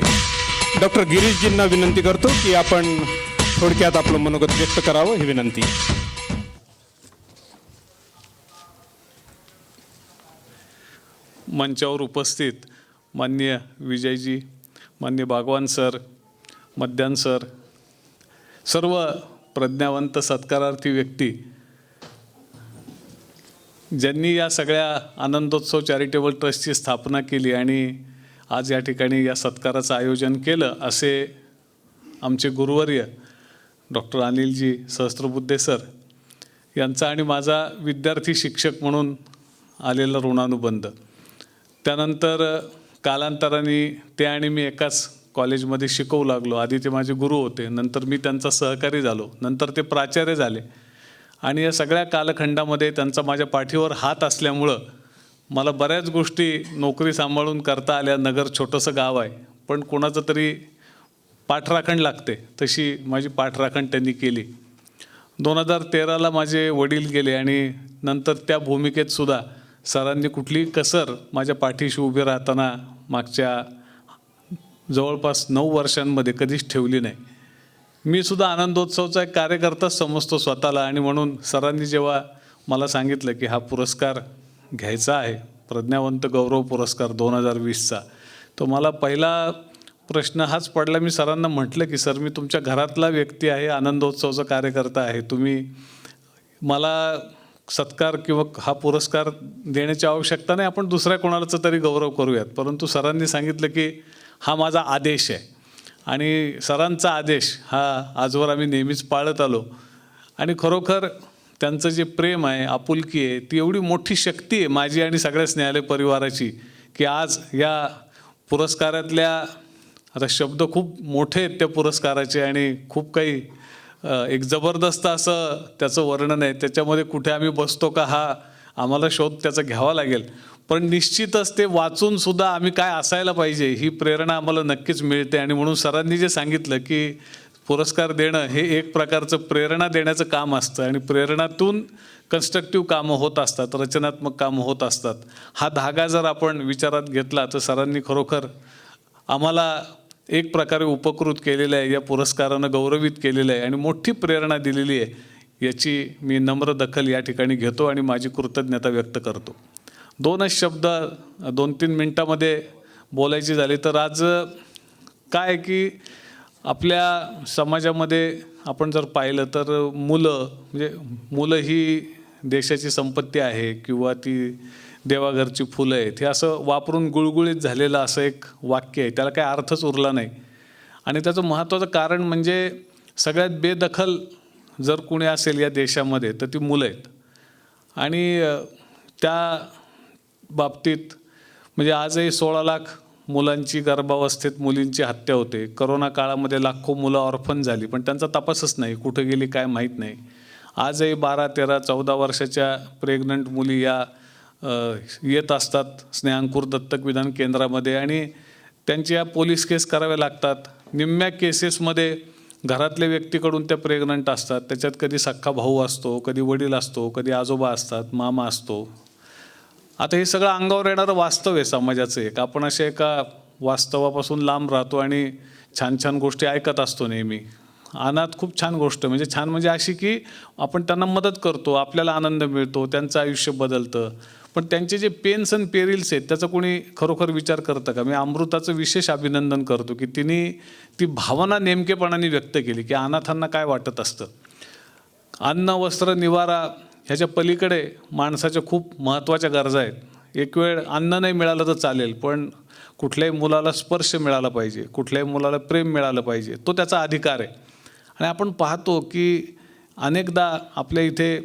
A: डॉक्टर गिरीशजींना विनंती करतो की आपण थोडक्यात आपलं मनोगत व्यक्त करावं, ही विनंती.
C: मंचावर उपस्थित माननीय विजयजी, माननीय भागवान सर, मध्यान सर, सर्व प्रज्ञावंत सत्कारार्थी व्यक्ती ज्यांनी या सगळ्या आनंदोत्सव चॅरिटेबल ट्रस्टची स्थापना केली आणि आज या ठिकाणी या सत्काराचं आयोजन केलं, असे आमचे गुरुवर्य डॉक्टर अनिलजी सहस्त्रबुद्धे सर यांचा आणि माझा विद्यार्थी शिक्षक म्हणून आलेला ऋणानुबंध. त्यानंतर कालांतराने ते आणि मी एकाच कॉलेजमध्ये शिकवू लागलो. आधी ते माझे गुरु होते, नंतर मी त्यांचा सहकारी झालो, नंतर ते प्राचार्य झाले आणि या सगळ्या कालखंडामध्ये त्यांचा माझ्या पाठीवर हात असल्यामुळं मला बऱ्याच गोष्टी नोकरी सांभाळून करता आल्या. नगर छोटंसं गाव आहे, पण कोणाचं तरी पाठराखण लागते, तशी माझी पाठराखण त्यांनी केली. 2013ला माझे वडील गेले आणि नंतर त्या भूमिकेत सुद्धा सरांनी कुठली कसर माझ्या पाठीशी उभी राहताना मागच्या जवळपास 9 वर्षांमध्ये कधीच ठेवली नाही. मी सुद्धा आनंदोत्सवचा एक कार्यकर्ताच समजतो स्वतःला आणि म्हणून सरांनी जेव्हा मला सांगितलं की हा पुरस्कार घ्यायचा आहे, प्रज्ञावंत गौरव पुरस्कार 2020चा, तर मला पहिला प्रश्न हाच पडला. मी सरांना म्हटलं की सर, मी तुमच्या घरातला व्यक्ती आहे, आनंदोत्सवचा कार्यकर्ता आहे, तुम्ही मला सत्कार किंवा हा पुरस्कार देण्याची आवश्यकता नाही, आपण दुसऱ्या कोणालाच तरी गौरव करूयात. परंतु सरांनी सांगितलं की हा माझा आदेश आहे आणि सरांचा आदेश हा आजवर आम्ही नेहमीच पाळत आलो. आणि खरोखर त्यांचं जे प्रेम आहे, आपुलकी आहे, ती एवढी मोठी शक्ती आहे माझी आणि सगळ्याच न्यायालय परिवाराची की आज या पुरस्कारातल्या, आता शब्द खूप मोठे आहेत त्या पुरस्काराचे आणि खूप काही एक जबरदस्त असं त्याचं वर्णन आहे. त्याच्यामध्ये कुठे आम्ही बसतो का हा आम्हाला शोध त्याचा घ्यावा लागेल, पण निश्चितच ते वाचून सुद्धा आम्ही काय असायला पाहिजे ही प्रेरणा आम्हाला नक्कीच मिळते. आणि म्हणून सरांनी जे सांगितलं की पुरस्कार देणं हे एक प्रकारचं प्रेरणा देण्याचं काम असतं आणि प्रेरणातून कन्स्ट्रक्टिव्ह कामं होत असतात, रचनात्मक कामं होत असतात. हा धागा जर आपण विचारात घेतला तर सरांनी खरोखर आम्हाला एक प्रकारे उपकृत केलेलं आहे, या पुरस्कारानं गौरवित केलेलं आहे आणि मोठी प्रेरणा दिलेली आहे, याची मी नम्र दखल या ठिकाणी घेतो आणि माझी कृतज्ञता व्यक्त करतो. 2च शब्द 2-3 मिनटामध्ये बोलायची झाली तर आज काय आहे की आपल्या समाजामध्ये आपण जर पाहिलं तर मुलं ही देशाची संपत्ती आहे किंवा ती देवाघरची फुलं आहेत, हे असं वापरून गुळगुळीत झालेलं असं एक वाक्य आहे. त्याला काही अर्थच उरला नाही आणि त्याचं महत्त्वाचं कारण म्हणजे सगळ्यात बेदखल जर कुणी असेल या देशामध्ये तर ती मुलं आहेत. आणि त्या बाबतीत म्हणजे आजही 16 लाख मुलांची गर्भावस्थेत मुलींची हत्या होते. करोना काळामध्ये लाखो मुलं ऑर्फन झाली, पण त्यांचा तपासच नाही, कुठे गेली काय माहीत नाही. आजही 12, 13, 14 वर्षाच्या प्रेग्नंट मुली या येत असतात स्नेहांकुर दत्तक विधान केंद्रामध्ये आणि त्यांच्या पोलीस केस कराव्या लागतात. निम्म्या केसेसमध्ये घरातल्या व्यक्तीकडून त्या प्रेग्नंट असतात. त्याच्यात कधी सख्खा भाऊ असतो, कधी वडील असतो, कधी आजोबा असतात, मामा असतो. आता हे सगळं अंगावर येणारं वास्तव आहे समाजाचं एक. आपण अशा एका वास्तवापासून लांब राहतो आणि छान छान गोष्टी ऐकत असतो नेहमी. अनाथ खूप छान गोष्ट, म्हणजे छान म्हणजे अशी की आपण त्यांना मदत करतो, आपल्याला आनंद मिळतो, त्यांचं आयुष्य बदलतं. पण त्यांचे जे पेन्स अँड पेरिल्स आहेत त्याचा कोणी खरोखर विचार करतं का? मी अमृताचं विशेष अभिनंदन करतो की तिने ती भावना नेमकेपणाने व्यक्त केली की अनाथांना काय वाटत असतं. अन्न, वस्त्र, निवारा ह्याच्या पलीकडे माणसाच्या खूप महत्त्वाच्या गरजा आहेत. एक वेळ अन्न नाही मिळालं तर चालेल, पण कुठल्याही मुलाला स्पर्श मिळाला पाहिजे, कुठल्याही मुलाला प्रेम मिळालं पाहिजे, तो त्याचा अधिकार आहे. आणि आपण पाहतो की अनेकदा आपल्या इथे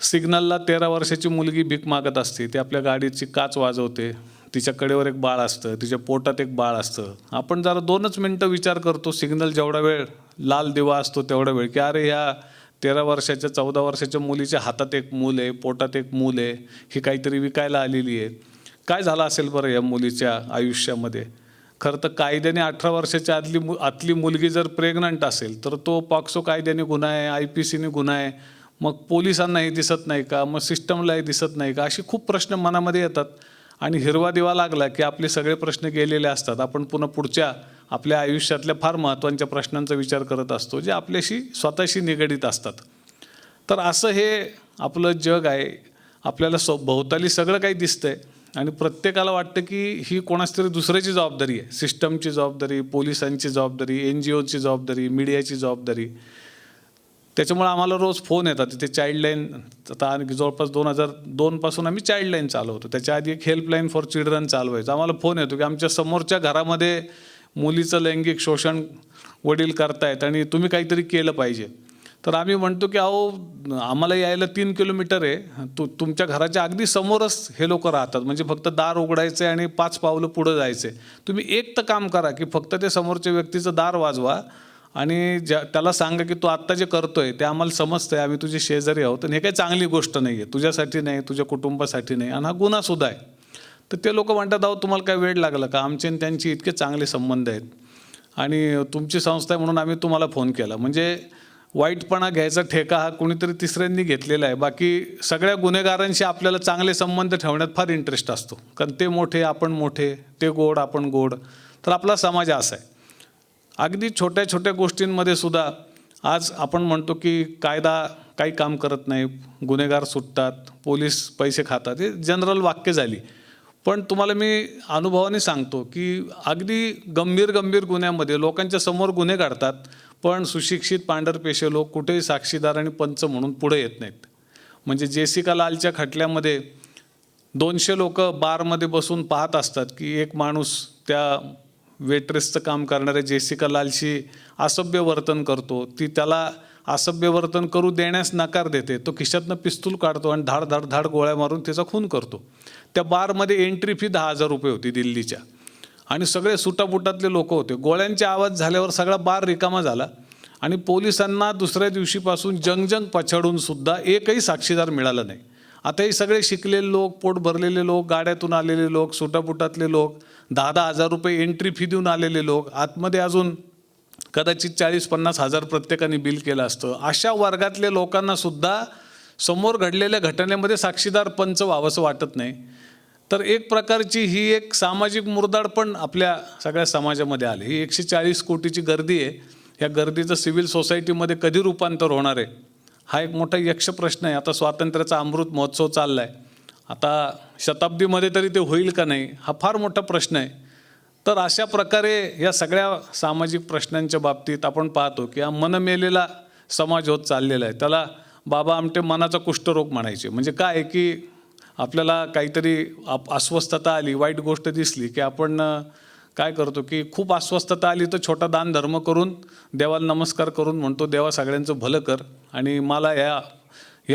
C: सिग्नलला 13 वर्षाची मुलगी भीक मागत असते, ती आपल्या गाडीची काच वाजवते, तिच्या कडेवर एक बाळ असतं, तिच्या पोटात एक बाळ असतं. आपण जरा 2च मिनटं विचार करतो, सिग्नल जेवढा वेळ लाल दिवा असतो तेवढा वेळ, की अरे ह्या 13 वर्षाच्या 14 वर्षाच्या मुलीच्या हातात एक मूल आहे, पोटात एक मूल आहे, ही काहीतरी विकायला आलेली आहे. काय झालं असेल बरं या मुलीच्या आयुष्यामध्ये? खरं तर कायद्याने 18 वर्षाच्या आतली मुलगी जर प्रेग्नंट असेल तर तो पॉक्सो कायद्याने गुन्हा आहे, IPCने गुन्हा आहे. मग पोलिसांनाही दिसत नाही का? मग सिस्टमलाही दिसत नाही का? असे खूप प्रश्न मनामध्ये येतात आणि हिरवा दिवा लागला की आपले सगळे प्रश्न गेलेले असतात. आपण पुन्हा पुढच्या आपल्या आयुष्यातल्या फार महत्त्वाच्या प्रश्नांचा विचार करत असतो, जे आपल्याशी स्वतःशी निगडीत असतात. तर असं हे आपलं जग आहे. आपल्याला भोवताली सगळं काही दिसतंय आणि प्रत्येकाला वाटतं की ही कोणाच तरी दुसऱ्याची जबाबदारी आहे. सिस्टमची जबाबदारी, पोलिसांची जबाबदारी, NGOची जबाबदारी, मीडियाची जबाबदारी. त्याच्यामुळे आम्हाला रोज फोन येतात. तिथे चाइल्डलाईन आता आणखी जवळपास 2002 पासून आम्ही चाइल्डलाईन चालवतो. त्याच्या आधी एक हेल्पलाईन फॉर चिल्ड्रन चालवायचं. आम्हाला फोन येतो की आमच्या समोरच्या घरामध्ये मुलीचं लैंगिक शोषण वडील करतायत आणि तुम्ही काहीतरी केलं पाहिजे. तर आम्ही म्हणतो की अहो आम्हाला यायला 3 किलोमीटर आहे, तुमच्या घराच्या अगदी समोरच हे लोक राहतात, म्हणजे फक्त दार उघडायचं आणि 5 पावलं पुढं जायचं आहे. तुम्ही एक तर काम करा की फक्त ते समोरच्या व्यक्तीचं दार वाजवा आणि त्याला सांगा की तू आत्ता जे करतोय ते आम्हाला समजतंय, आम्ही तुझे शेजारी आहोत आणि हे काही चांगली गोष्ट नाही आहे, तुझ्यासाठी नाही, तुझ्या कुटुंबासाठी नाही, आणि हा गुन्हासुद्धा आहे. तर ते लोक म्हणतात अहो तुम्हाला काय वेळ लागला का? आमचे आणि त्यांची इतके चांगले संबंध आहेत आणि तुमची संस्था आहे म्हणून आम्ही तुम्हाला फोन केला. म्हणजे वाईटपणा घ्यायचा ठेका हा कोणीतरी तिसऱ्यांनी घेतलेला आहे. बाकी सगळ्या गुन्हेगारांशी आपल्याला चांगले संबंध ठेवण्यात फार इंटरेस्ट असतो, कारण ते मोठे आपण मोठे, ते गोड आपण गोड. तर आपला समाज असा आहे. अगदी छोट्या छोट्या गोष्टींमध्ये सुद्धा आज आपण म्हणतो की कायदा काही काम करत नाही, गुन्हेगार सुटतात, पोलीस पैसे खातात, हे जनरल वाक्य झाली. पण तुम्हाला मी अनुभवाने सांगतो की अगदी गंभीर गुन्ह्यामध्ये लोकांच्या समोर गुन्हे घडतात, पण सुशिक्षित पांढरपेशे लोक कुठेही साक्षीदार आणि पंच म्हणून पुढे येत नाहीत. म्हणजे जेसिका लालच्या खटल्यामध्ये 200 लोक बारमध्ये बसून पाहत असतात की एक माणूस त्या वेट्रेसचं काम करणाऱ्या जेसिका लालशी असभ्य वर्तन करतो, ती त्याला असभ्य वर्तन करू देण्यास नकार देते, तो खिशातनं पिस्तूल काढतो आणि धाड गोळ्या मारून तिचा खून करतो. त्या बारमध्ये एंट्री फी 10,000 रुपये होती दिल्लीच्या आणि सगळे सुटापुटातले लोक होते. गोळ्यांचे आवाज झाल्यावर सगळा बार रिकामा झाला आणि पोलिसांना दुसऱ्या दिवशीपासून जंग पछाडून सुद्धा एकही साक्षीदार मिळाला नाही. आता हे सगळे शिकलेले लोक, पोट भरलेले लोक, गाड्यातून आलेले लोक, सुटापुटातले लोक, 10,000 रुपये एंट्री फी देऊन आलेले लोक, आतमध्ये अजून कदाचित 40-50 हजार प्रत्येकाने बिल केलं असतं. अशा वर्गातल्या लोकांना सुद्धा समोर घडलेल्या घटनेमध्ये साक्षीदार पंच व्हावंसं वाटत नाही. तर एक प्रकारची ही एक सामाजिक मुरदाड पण आपल्या सगळ्या समाजामध्ये आली. ही 140 कोटीची गर्दी आहे. या गर्दीचं सिव्हिल सोसायटीमध्ये कधी रूपांतर होणार आहे, हा एक मोठा यक्ष प्रश्न आहे. आता स्वातंत्र्याचा अमृत महोत्सव चालला आहे, आता शताब्दीमध्ये तरी ते होईल का नाही, हा फार मोठा प्रश्न आहे. तर अशा प्रकारे या सगळ्या सामाजिक प्रश्नांच्या बाबतीत आपण पाहतो की हा मनमेलेला समाज होत चाललेला आहे. त्याला बाबा आमटे मनाचा कुष्ठरोग म्हणायचे. म्हणजे काय की आपल्याला काहीतरी अस्वस्थता आली, वाईट गोष्ट दिसली की आपण काय करतो की खूप अस्वस्थता आली तर छोटा दान धर्म करून देवाला नमस्कार करून म्हणतो देवा सगळ्यांचं भलं कर आणि मला या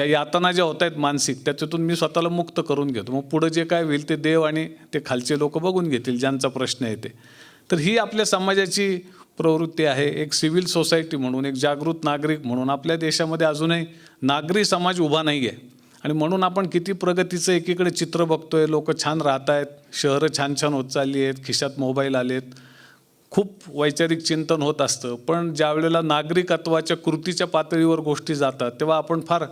C: यातना ज्या होत आहेत मानसिक त्याच्यातून मी स्वतःला मुक्त करून घेतो. मग पुढं जे काय होईल ते देव आणि ते खालचे लोक बघून घेतील ज्यांचा प्रश्न आहे ते. तर ही आपल्या समाजाची प्रवृत्ती आहे. एक सिव्हिल सोसायटी म्हणून, एक जागृत नागरिक म्हणून आपल्या देशामध्ये अजूनही नागरी समाज उभा नाही आहे. आणि म्हणून आपण किती प्रगतीचं एकीकडे चित्र बघतोय, लोक छान राहत आहेत, शहरं छान छान होत चालली आहेत, खिशात मोबाईल आलेत, खूप वैचारिक चिंतन होत असतं. पण ज्या वेळेला नागरिकत्वाच्या कृतीच्या पातळीवर गोष्टी जातात तेव्हा आपण फार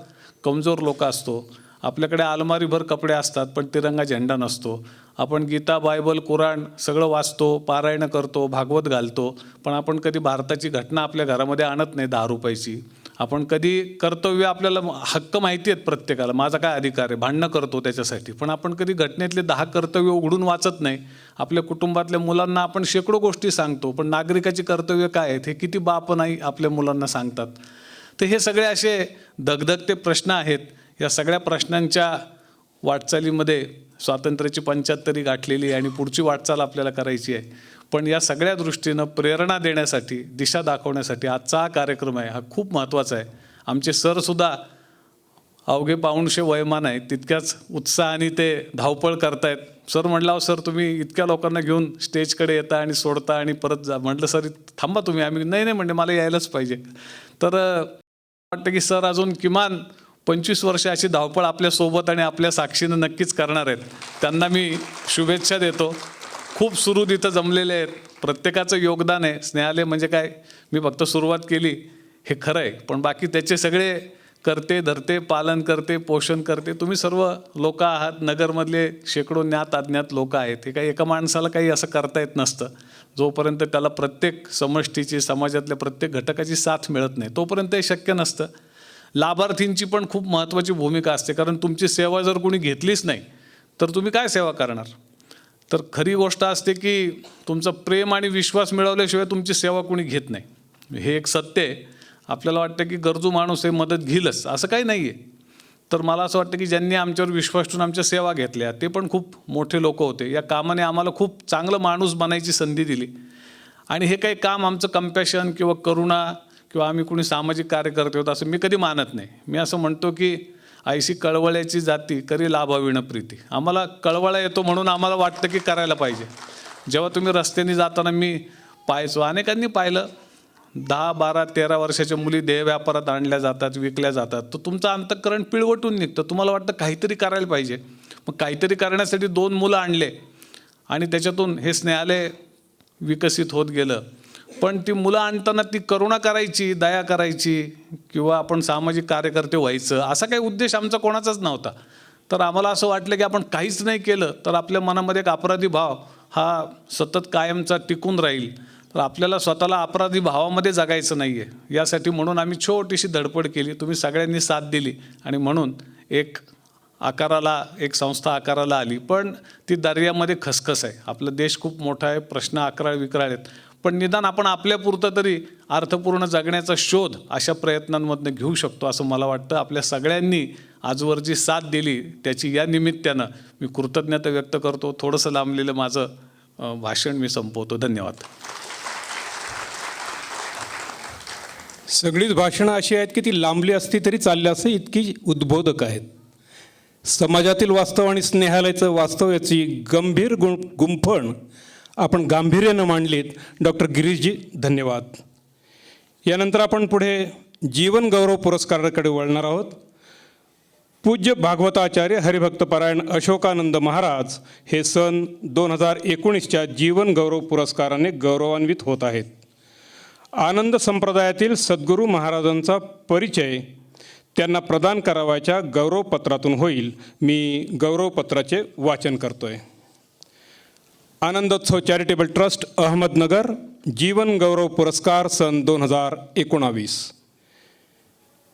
C: कमजोर लोक असतो. आपल्याकडे अलमारीभर कपडे असतात पण तिरंगा झेंडा नसतो. आपण गीता, बायबल, कुराण सगळं वाचतो, पारायण करतो, भागवत घालतो, पण आपण कधी भारताची घटना आपल्या घरामध्ये आणत नाही 10 रुपयाची. आपण कधी कर्तव्य, आपल्याला हक्क माहिती आहेत प्रत्येकाला, माझा काय अधिकार आहे, भांडणं करतो त्याच्यासाठी, पण आपण कधी घटनेतले 10 कर्तव्य उघडून वाचत नाही. आपल्या कुटुंबातल्या मुलांना आपण शेकडो गोष्टी सांगतो, पण नागरिकाची कर्तव्य काय आहेत हे किती बाप नाही आपल्या मुलांना सांगतात. तर हे सगळे असे धगधगते प्रश्न आहेत. या सगळ्या प्रश्नांच्या वाटचालीमध्ये स्वातंत्र्याची 75 गाठलेली आणि पुढची वाटचाल आपल्याला करायची आहे. पण या सगळ्या दृष्टीनं प्रेरणा देण्यासाठी, दिशा दाखवण्यासाठी आजचा हा कार्यक्रम आहे, हा खूप महत्त्वाचा आहे. आमचे सरसुद्धा अवघे 150 वयमान आहेत, तितक्याच उत्साहाने ते धावपळ करतायत. सर म्हटलं, सर तुम्ही इतक्या लोकांना घेऊन स्टेजकडे येता आणि सोडता आणि परत जा. म्हटलं सर थांबा तुम्ही. आम्ही नाही म्हणजे मला यायलाच पाहिजे. तर वाटतं की सर अजून किमान 25 वर्ष अशी धावपळ आपल्यासोबत आणि आपल्या साक्षीनं नक्कीच करणार आहेत. त्यांना मी शुभेच्छा देतो. खूप सुहृद इथं जमलेले आहेत, प्रत्येकाचं योगदान आहे. स्नेहालय म्हणजे काय, मी फक्त सुरुवात केली हे खरं आहे, पण बाकी त्याचे सगळे करते धरते, पालन करते, पोषण करते तुम्ही सर्व लोक आहात. नगरमधले शेकडो ज्ञात अज्ञात लोक आहेत. हे काही एका माणसाला काही असं करता येत नसतं. जोपर्यंत त्याला प्रत्येक समष्टीची, समाजातल्या प्रत्येक घटकाची साथ मिळत नाही तोपर्यंत हे शक्य नसतं. लाभार्थींची पण खूप महत्त्वाची भूमिका असते, कारण तुमची सेवा जर कोणी घेतलीच नाही तर तुम्ही काय सेवा करणार. तर खरी गोष्ट असते की तुमचं प्रेम आणि विश्वास मिळवल्याशिवाय तुमची सेवा कोणी घेत नाही. हे एक सत्य आहे. आपल्याला वाटतं की गरजू माणूस हे मदत घेईलच, असं काही नाही आहे. तर मला असं वाटतं की ज्यांनी आमच्यावर विश्वास ठेवून आमच्या सेवा घेतल्या ते पण खूप मोठे लोक होते. या कामाने आम्हाला खूप चांगलं माणूस बनायची संधी दिली. आणि हे काही काम आमचं कंपॅशन किंवा करुणा किंवा आम्ही कोणी सामाजिक कार्यकर्ते होतो असं मी कधी मानत नाही. मी असं म्हणतो की ऐशी कळवळ्याची जाती करी लाभाविणं प्रीती. आम्हाला कळवळा येतो म्हणून आम्हाला वाटतं की करायला पाहिजे. जेव्हा तुम्ही रस्त्याने जाताना मी पाहायचो, अनेकांनी पाहिलं 10, 12, 13 वर्षाच्या मुली देह व्यापारात आणल्या जातात, विकल्या जातात. तर तुमचं अंतःकरण पिळवटून निघतं. तुम्हाला वाटतं काहीतरी करायला पाहिजे. मग काहीतरी करण्यासाठी 2 मुलं आणले आणि त्याच्यातून हे स्नेहालय विकसित होत गेलं. पण ती मुलं आणताना ती करुणा करायची, दया करायची किंवा आपण सामाजिक कार्यकर्ते व्हायचं असा काही उद्देश आमचा कोणाचाच नव्हता. तर आम्हाला असं वाटलं की आपण काहीच नाही केलं तर आपल्या मनामध्ये एक अपराधी भाव हा सतत कायमचा टिकून राहील. तर आपल्याला स्वतःला अपराधी भावामध्ये जगायचं नाही आहे. यासाठी म्हणून आम्ही छोटीशी धडपड केली, तुम्ही सगळ्यांनी साथ दिली आणि म्हणून एक संस्था आकाराला आली. पण ती दर्यामध्ये खसखस आहे. आपला देश खूप मोठा आहे, प्रश्न अकराळ विकराळ आहेत, पण निदान आपण आपल्यापुरतं तरी अर्थपूर्ण जगण्याचा शोध अशा प्रयत्नांमधनं घेऊ शकतो असं मला वाटतं. आपल्या सगळ्यांनी आजवर जी साथ दिली त्याची या निमित्तानं मी कृतज्ञता व्यक्त करतो. थोडंसं लांबलेलं माझं भाषण मी संपवतो. धन्यवाद.
A: सगळीच भाषणं अशी आहेत की ती लांबली असती तरी चालली असं इतकी उद्बोधक आहेत. समाजातील वास्तव आणि स्नेहालयाचं वास्तव याची गंभीर गुंफण आपण गांभीर्यानं मांडलीत. डॉक्टर गिरीशजी धन्यवाद. यानंतर आपण पुढे जीवन गौरव पुरस्काराकडे वळणार आहोत. पूज्य भागवताचार्य हरिभक्तपरायण अशोकानंद महाराज हे सन 2019च्या जीवन गौरव पुरस्काराने गौरवान्वित होत आहेत. आनंद संप्रदायातील सद्गुरू महाराजांचा परिचय त्यांना प्रदान करावयाच्या गौरवपत्रातून होईल. मी गौरवपत्राचे वाचन करतोय. आनंदोत्सव चॅरिटेबल ट्रस्ट अहमदनगर जीवन गौरव पुरस्कार सन 2019.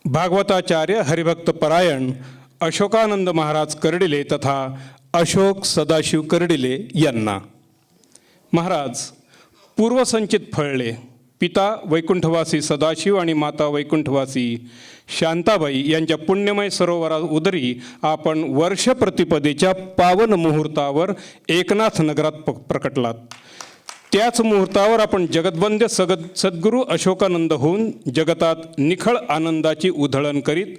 A: भागवताचार्य हरिभक्त परायण अशोकानंद महाराज कर्डिले तथा अशोक सदाशिव कर्डिले यांना. महाराज पूर्वसंचित फळले. पिता वैकुंठवासी सदाशिव आणि माता वैकुंठवासी शांताबाई यांच्या पुण्यमय सरोवरा उदरी आपण वर्ष प्रतिपदेच्या पावन मुहूर्तावर एकनाथ नगरात प्रकटलात. त्याच मुहूर्तावर आपण जगद्वंद्य सद्गुरू अशोकानंद होऊन जगतात निखळ आनंदाची उधळण करीत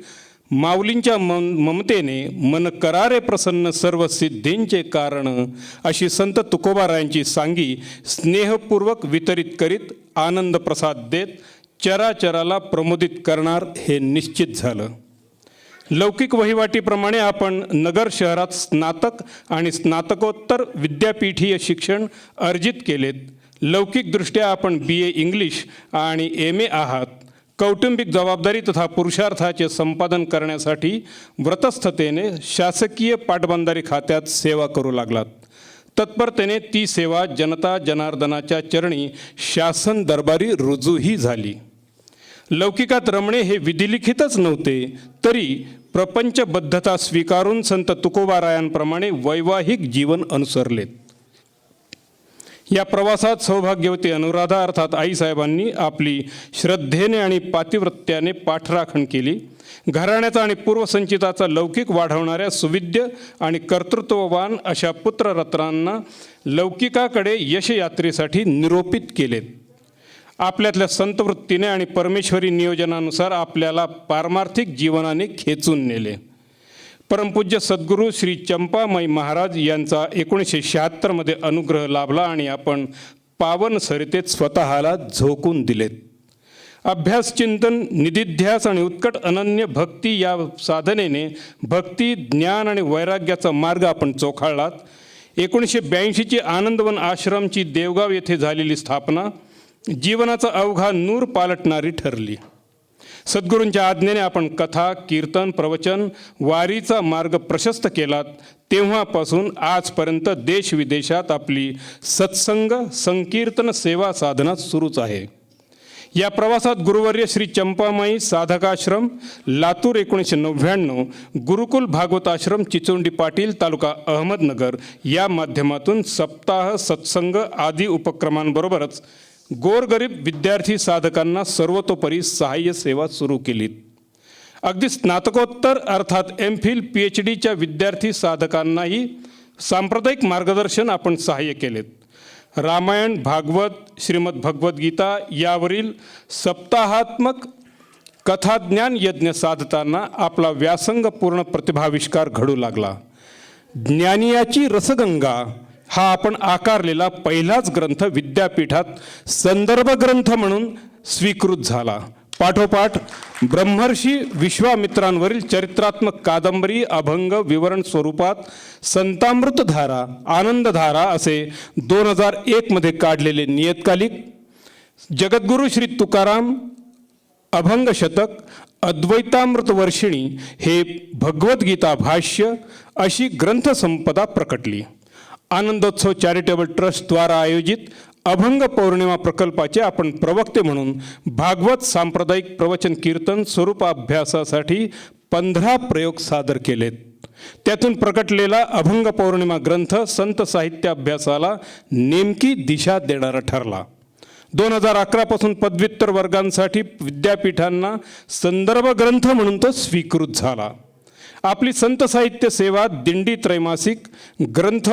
A: माऊलींच्या ममतेने मन करारे प्रसन्न सर्व सिद्धींचे कारण अशी संत तुकोबारायांची सांगी स्नेहपूर्वक वितरित करीत आनंद प्रसाद देत चराचराला प्रमोदित करणार हे निश्चित झालं. लौकिक वहिवाटीप्रमाणे आपण नगर शहरात स्नातक आणि स्नातकोत्तर विद्यापीठीय शिक्षण अर्जित केलेत. लौकिकदृष्ट्या आपण BA इंग्लिश आणि MA आहात. कौटुंबिक जबाबदारी तथा पुरुषार्थाचे संपादन करण्यासाठी व्रतस्थतेने शासकीय पाटबंधारी खात्यात सेवा करू लागलात. तत्परतेने ती सेवा जनता जनार्दनाच्या चरणी शासन दरबारी रुजूही झाली. लौकिकात रमणे हे विधिलिखितच नव्हते, तरी प्रपंचबद्धता स्वीकारून संत तुकोबारायांप्रमाणे वैवाहिक जीवन अनुसरलेत. या प्रवासात सौभाग्यवती अनुराधा अर्थात आईसाहेबांनी आपली श्रद्धेने आणि पातिव्रत्याने पाठराखण केली. घराण्याचा आणि पूर्वसंचिताचा लौकिक वाढवणाऱ्या सुविद्य आणि कर्तृत्ववान अशा पुत्ररत्नांना लौकिकाकडे यशयात्रेसाठी निरोपित केलेत. आपल्यातल्या संतवृत्तीने आणि परमेश्वरी नियोजनानुसार आपल्याला पारमार्थिक जीवनाने खेचून नेले. परमपूज्य सद्गुरू श्री चंपामाई महाराज यांचा 1976 अनुग्रह लाभला आणि आपण पावन सरितेत स्वतःला झोकून दिलेत. अभ्यास, चिंतन, निधिध्यास आणि उत्कट अनन्य भक्ती या साधनेने भक्ती, ज्ञान आणि वैराग्याचा मार्ग आपण चोखाळलात. 1982ची आनंदवन आश्रमची देवगाव येथे झालेली स्थापना जीवनाचा अवघा नूर पालटणारी ठरली. सद्गुरूंच्या आज्ञेने आपण कथा, कीर्तन, प्रवचन, वारीचा मार्ग प्रशस्त केलात. तेव्हापासून आजपर्यंत देशविदेशात आपली सत्संग, संकीर्तन, सेवा साधना सुरूच आहे. या प्रवासात गुरुवर्य श्री चंपामाई साधकाश्रम लातूर 1999, गुरुकुल भागवताश्रम चिचोंडी पाटील तालुका अहमदनगर या माध्यमातून सप्ताह, सत्संग आदी उपक्रमांबरोबरच गोरगरीब विद्यार्थी साधकांना सर्वतोपरी सहाय्य सेवा सुरू केलीत. अगदी स्नातकोत्तर अर्थात MPhil PhDच्या विद्यार्थी साधकांनाही सांप्रदायिक मार्गदर्शन आपण सहाय्य केलेत. रामायण, भागवत, श्रीमद भगवद्गीता यावरील सप्ताहात्मक कथाज्ञान यज्ञ साधताना आपला व्यासंगपूर्ण प्रतिभाविष्कार घडू लागला. ज्ञानियाची रसगंगा हा आपण आकारलेला पहिलाच ग्रंथ विद्यापीठात संदर्भ ग्रंथ म्हणून स्वीकृत झाला. पाठोपाठ ब्रह्मर्षी विश्वामित्रांवरील चरित्रात्मक कादंबरी अभंग विवरण स्वरूपात संतामृतधारा, आनंदधारा असे 2001 काढलेले नियतकालिक, जगद्गुरू श्री तुकाराम अभंग शतक, अद्वैतामृत वर्षिणी हे भगवद्गीता भाष्य अशी ग्रंथसंपदा प्रकटली. आनंदोत्सव चॅरिटेबल ट्रस्टद्वारा आयोजित अभंग पौर्णिमा प्रकल्पाचे आपण प्रवक्ते म्हणून भागवत सांप्रदायिक प्रवचन कीर्तन स्वरूपाभ्यासासाठी 15 प्रयोग सादर केलेत. त्यातून प्रकटलेला अभंग पौर्णिमा ग्रंथ संत साहित्य अभ्यासाला नेमकी दिशा देणारा ठरला. 2011 पासून पदव्युत्तर वर्गांसाठी विद्यापीठांना संदर्भ ग्रंथ म्हणून तो स्वीकृत झाला. आपली संत साहित्य सेवा दिंडी त्रैमासिक, ग्रंथ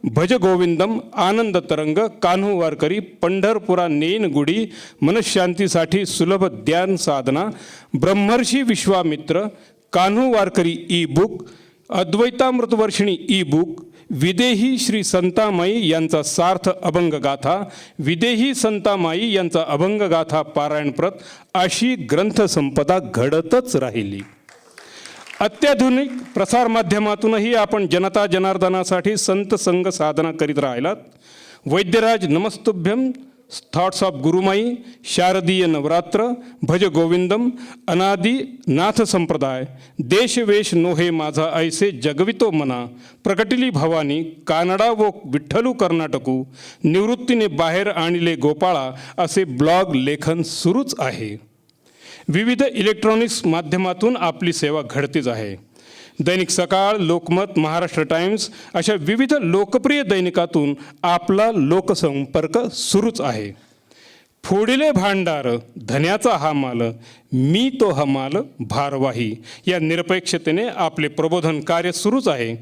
A: भज गोविंदम, आनंद तरंग, कान्हू वारकरी, पंढरपुरा नेन गुडी, मनशांतीसाठी सुलभ ध्यान साधना, ब्रह्मर्षी विश्वामित्र, कान्हू वारकरी ई बुक, अद्वैतामृत वर्षिणी ई बुक, विदेही श्री संतामाई यांचा सार्थ अभंगगाथा, विदेही संतामाई यांचा अभंगगाथा पारायणप्रत अशी ग्रंथसंपदा घडतच राहिली. अत्याधुनिक प्रसारमाध्यमातूनही आपण जनता जनार्दनासाठी संत संघ साधना करीत राहिलात. वैद्यराज नमस्तुभ्यम, थॉट्स ऑफ गुरुमाई, शारदीय नवरात्र, भज गोविंदम, अनादी नाथ संप्रदाय, देशवेश नोहे माझा ऐसे जगवितो मना, प्रकटिली भवानी, कानडा व विठ्ठलू कर्नाटकू, निवृत्तीने बाहेर आणले गोपाळा, असे ब्लॉग लेखन सुरूच आहे. विविध इलेक्ट्रॉनिक्स माध्यमातून आपली सेवा घडतीच आहे. दैनिक सकाळ, लोकमत, महाराष्ट्र टाइम्स अशा विविध लोकप्रिय दैनिकातून आपला लोकसंपर्क सुरूच आहे. फोडिले भांडार धन्याचा हा माल, मी तो हा माल भारवाही, या निरपेक्षतेने आपले प्रबोधन कार्य सुरूच आहे.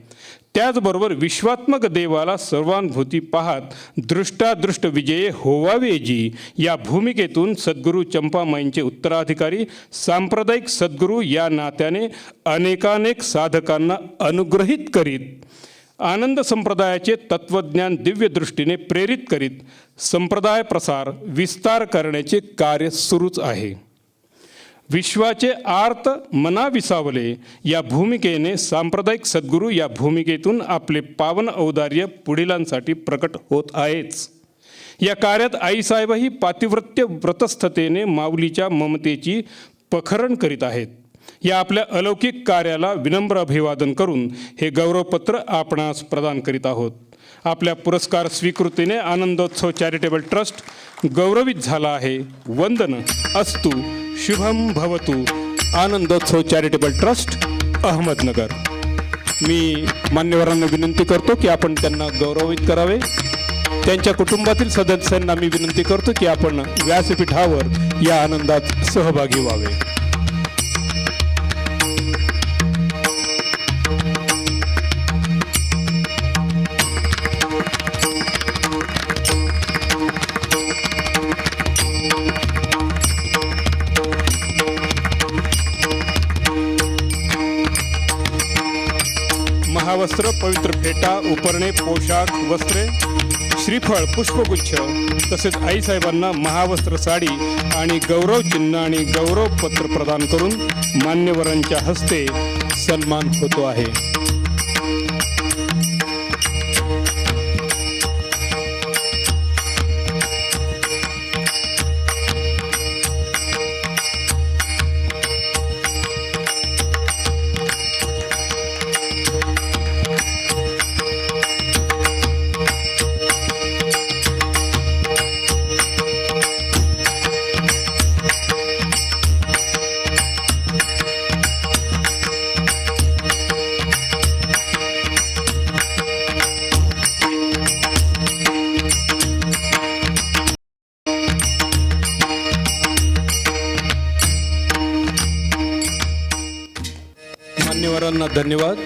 A: त्याचबरोबर विश्वात्मक देवाला सर्वानुभूती पाहत दृष्टादृष्ट विजये होवावे जी, या भूमिकेतून सद्गुरू चंपामाईंचे उत्तराधिकारी, सांप्रदायिक सद्गुरू या नात्याने अनेकानेक साधकांना अनुग्रहित करीत, आनंद संप्रदायाचे तत्त्वज्ञान दिव्य दृष्टीने प्रेरित करीत संप्रदाय प्रसार विस्तार करण्याचे कार्य सुरूच आहे. विश्वाचे आर्त मना विसावले या भूमिकेने सांप्रदायिक सद्गुरू या भूमिकेतून आपले पावन औदार्य पुढीलांसाठी प्रकट होत आहेच. या कार्यात आईसाहेबही पातिव्रत्य व्रतस्थतेने माऊलीच्या ममतेची पखरण करीत आहेत. या आपल्या अलौकिक कार्याला विनम्र अभिवादन करून हे गौरवपत्र आपणास प्रदान करीत आहोत. आपल्या पुरस्कार स्वीकृतीने आनंदोत्सव चॅरिटेबल ट्रस्ट गौरवित झाला आहे. वंदन अस्तु, शुभम भवतु. आनंदोत्सव चॅरिटेबल ट्रस्ट, अहमदनगर. मी मान्यवरांना विनंती करतो की आपण त्यांना गौरवित करावे. त्यांच्या कुटुंबातील सदस्यांना मी विनंती करतो की आपण व्यासपीठावर या आनंदात सहभागी व्हावे. महावस्त्र, पवित्र फेटा, उपरणे, पोशाख, वस्त्रे, श्रीफळ, पुष्पगुच्छ तसेच आईसाहेबांना महावस्त्र साडी आणि गौरव चिन्ह आणि गौरवपत्र प्रदान करून मान्यवरांच्या हस्ते सन्मान होतो आहे. मान्यवरांना धन्यवाद.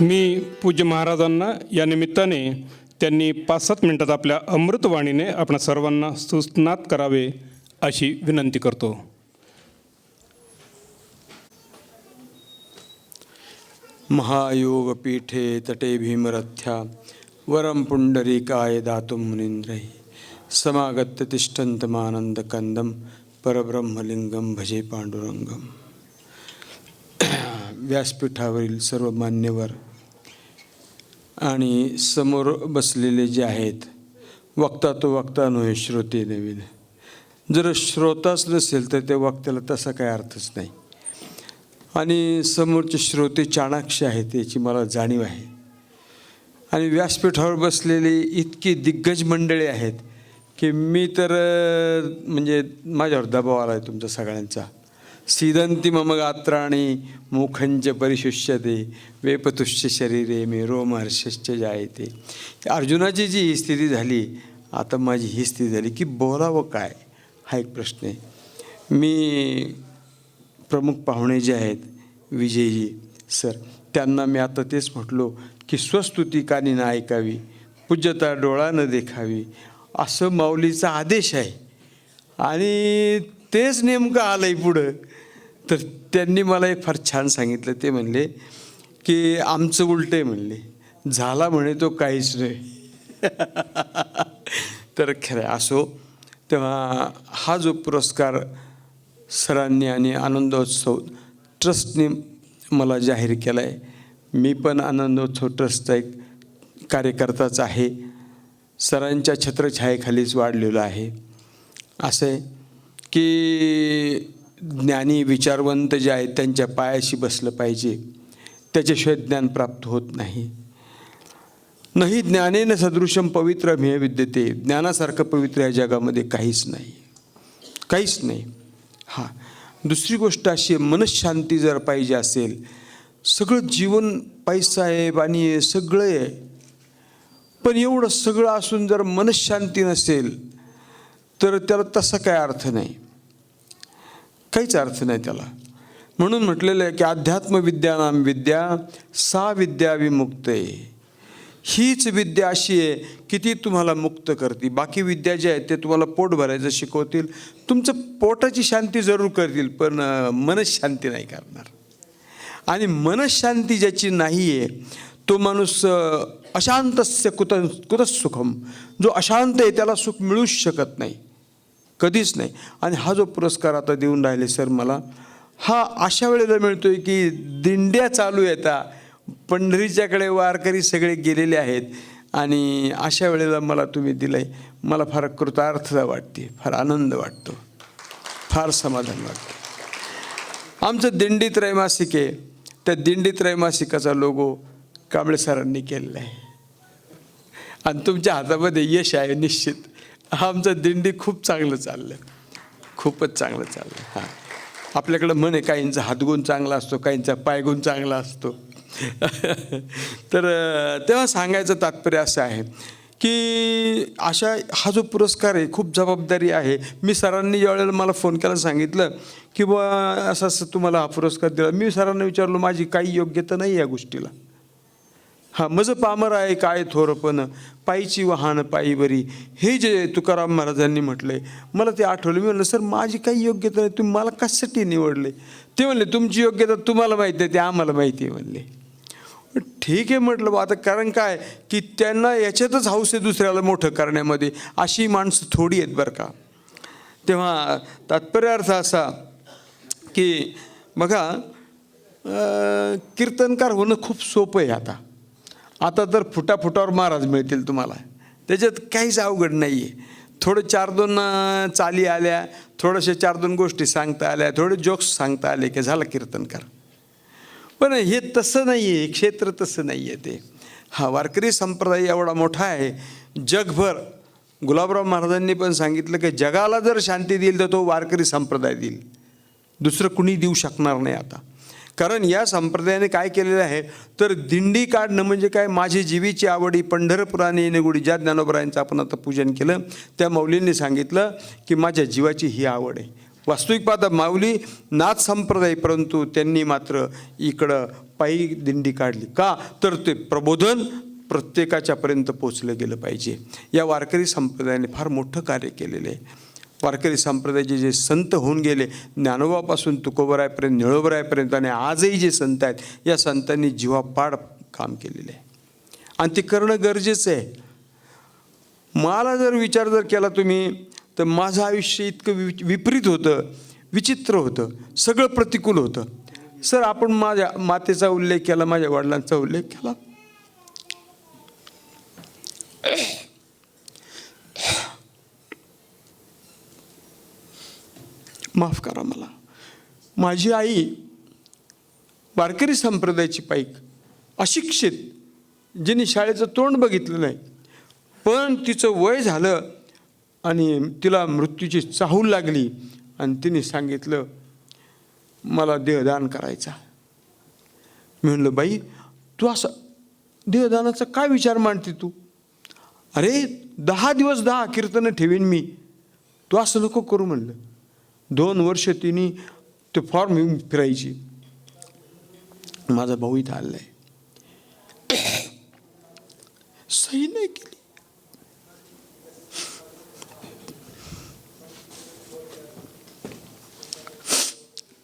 A: मी पूज्य महाराजांना या निमित्ताने त्यांनी 5-7 मिनिटात आपल्या अमृतवाणीने आपणा सर्वांना सुस्नात करावे अशी विनंती करतो.
D: महायोगपीठे तटे भीमरथ्या वरं पुंडरीकाय दातुं मुनीन्द्रैः समागत्य तिष्ठन्तमानन्दकन्दं परब्रह्मलिंगं भजे पांडुरंगम. व्यासपीठावरील सर्व मान्यवर आणि समोर बसलेले जे आहेत, वक्ता तो वक्ता नव्हे, श्रोते नव्हे. जर श्रोताच नसेल तर त्या वक्त्याला तसा काही अर्थच नाही. आणि समोरचे श्रोते चाणाक्ष आहेत याची मला जाणीव आहे. आणि व्यासपीठावर बसलेली इतकी दिग्गज मंडळी आहेत की मी तर म्हणजे माझ्यावर दबाव आला आहे तुमचा सगळ्यांचा. सीदंती मम गात्राणी मुखंच परिशुष्यते वेपतुष्य शरीरे मे रोमहर्षश्च जायते. अर्जुनाची जी ही स्थिती झाली, आता माझी ही स्थिती झाली की बोलावं काय, हा एक प्रश्न आहे. मी प्रमुख पाहुणे जे आहेत, विजयजी, सर त्यांना मी आता तेच म्हटलो की स्वस्तुती कानी ना ऐकावी, पूज्यता डोळा न देखावी, असं माऊलीचा आदेश आहे. आणि तेच नेमकं आलं आहे पुढं. तर त्यांनी मला एक फार छान सांगितलं. ते म्हणले की आमचं उलटं आहे म्हणले, झाला म्हणे तो काहीच नाही. तर खरं असो. तेव्हा हा जो पुरस्कार सरांनी आणि आनंदोत्सव ट्रस्टने मला जाहीर केला आहे. मी पण आनंदोत्सव ट्रस्टचा एक कार्यकर्ताच आहे, सरांच्या छत्रछायेखालीच वाढलेलो आहे. असं आहे की ज्ञानी विचारवंत जे आहेत त्यांच्या पायाशी बसलं पाहिजे, त्याच्याशिवाय ज्ञान प्राप्त होत नाही. नाही ज्ञानेन सदृशम पवित्रमेव विद्यते, ज्ञानासारखं पवित्र या जगामध्ये काहीच नाही, काहीच नाही. हां, दुसरी गोष्ट अशी आहे, मनशांती जर पाहिजे असेल, सगळं जीवन पैसा आहे आणि सगळं आहे, पण एवढं सगळं असून जर मनशांती नसेल तर त्याला तसा काय अर्थ नाही, काहीच अर्थ नाही त्याला. म्हणून म्हटलेलं आहे की अध्यात्मविद्यानाम विद्या सा विद्या विमुक्ते. हीच विद्या अशी आहे की ती तुम्हाला मुक्त करते. बाकी विद्या ज्या आहेत ते तुम्हाला पोट भरायचं शिकवतील, तुमचं पोटाची शांती जरूर करतील, पण मनशांती नाही करणार. आणि मनशांती ज्याची नाही आहे तो माणूस अशांतस्य कुतः सुखम, जो अशांत आहे त्याला सुख मिळूच शकत नाही, कधीच नाही. आणि हा जो पुरस्कार आता देऊन राहिले सर मला, हा अशा वेळेला मिळतोय की दिंड्या चालू येतात, पंढरीच्याकडे वारकरी सगळे गेलेले आहेत, आणि अशा वेळेला मला तुम्ही दिलं आहे. मला फार कृतार्थता वाटते, फार आनंद वाटतो, फार समाधान वाटतं. आमचं दिंडी त्रैमासिक आहे, त्या दिंडी त्रैमासिकाचा लोगो कांबळे सरांनी केलेला आहे, आणि तुमच्या हातामध्ये यश आहे निश्चित. आमचं दिंडी खूप चांगलं चाललं, खूपच चांगलं चाललं. हां, आपल्याकडं म्हणे काहींचा हातगुण चांगला असतो, काहींचा पायगुण चांगला असतो. तर तेव्हा सांगायचं तात्पर्य असं आहे की अशा हा जो पुरस्कार आहे खूप जबाबदारी आहे. मी सरांनी ज्यावेळेला मला फोन केला सांगितलं की बा असं असं तुम्हाला हा पुरस्कार दिला, मी सरांना विचारलो माझी काही योग्यता नाही या गोष्टीला. हां, मज पामर आहे काय थोरपण, पायीची वाहन पायी बरी, हे जे तुकाराम महाराजांनी म्हटलं आहे मला ते आठवलं. मी म्हणलं सर माझी काही योग्यता नाही, तुम्ही मला कशासाठी निवडले? ते म्हणले तुमची योग्यता तुम्हाला माहिती आहे, ते आम्हाला माहिती आहे म्हणले. ठीक आहे म्हटलं बा, आता कारण काय की त्यांना याच्यातच हौस आहे दुसऱ्याला मोठं करण्यामध्ये, अशी माणसं थोडी आहेत बरं का. तेव्हा तात्पर्यार्थ असा की बघा, कीर्तनकार होणं खूप सोपं आहे. आता तर फुटाफुटावर महाराज मिळतील तुम्हाला, त्याच्यात काहीच अवघड नाही आहे. थोडं 4-2 चाली आल्या, थोडेसे 4-2 गोष्टी सांगता आल्या, थोडे जोक्स सांगता आले की झालं कीर्तनकार. पण हे तसं नाही आहे, क्षेत्र तसं नाही आहे ते. हा वारकरी संप्रदाय एवढा मोठा आहे जगभर. गुलाबराव महाराजांनी पण सांगितलं की जगाला जर शांती देईल तर तो वारकरी संप्रदाय देईल, दुसरं कुणी देऊ शकणार नाही. आता कारण या संप्रदायाने काय केलेलं आहे तर दिंडी काढणं म्हणजे काय, माझी जीवीची आवडी पंढरपुराने येणेगुडी, ज्या ज्ञानोबरायांचं आपण आता पूजन केलं त्या माऊलींनी सांगितलं की माझ्या जीवाची ही आवड आहे. वास्तविक पाहता माऊली नाथ संप्रदाय, परंतु त्यांनी मात्र इकडं पायी दिंडी काढली. का तर ते प्रबोधन प्रत्येकाच्यापर्यंत पोचलं गेलं पाहिजे. या वारकरी संप्रदायाने फार मोठं कार्य केलेलं आहे. वारकरी संप्रदायाचे जे संत होऊन गेले, ज्ञानोबापासून तुकोबरायपर्यंत, निळोबरायपर्यंत, आणि आजही जे संत आहेत या संतांनी जीवापाड काम केलेलं आहे, आणि ते करणं गरजेचं आहे. मला जर विचार जर केला तुम्ही तर माझं आयुष्य इतकं विपरीत होतं, विचित्र होतं, सगळं प्रतिकूल होतं. सर आपण माझ्या मातेचा उल्लेख केला, माझ्या वडिलांचा उल्लेख केला. माफ करा मला. माझी आई वारकरी संप्रदायाची पाईक, अशिक्षित, जिने शाळेचं तोंड बघितलं नाही, पण तिचं वय झालं आणि तिला मृत्यूची चाहूल लागली आणि तिने सांगितलं मला देहदान करायचा. मी म्हणलं बाई तू असं देहदानाचा काय विचार मांडते तू? अरे 10 दिवस 10 कीर्तनं ठेवीन मी, तू असं नको करू म्हणलं. 2 वर्ष तिने ते फॉर्म घेऊन फिरायची. माझा भाऊ इथं आलाय, सही नाही केली.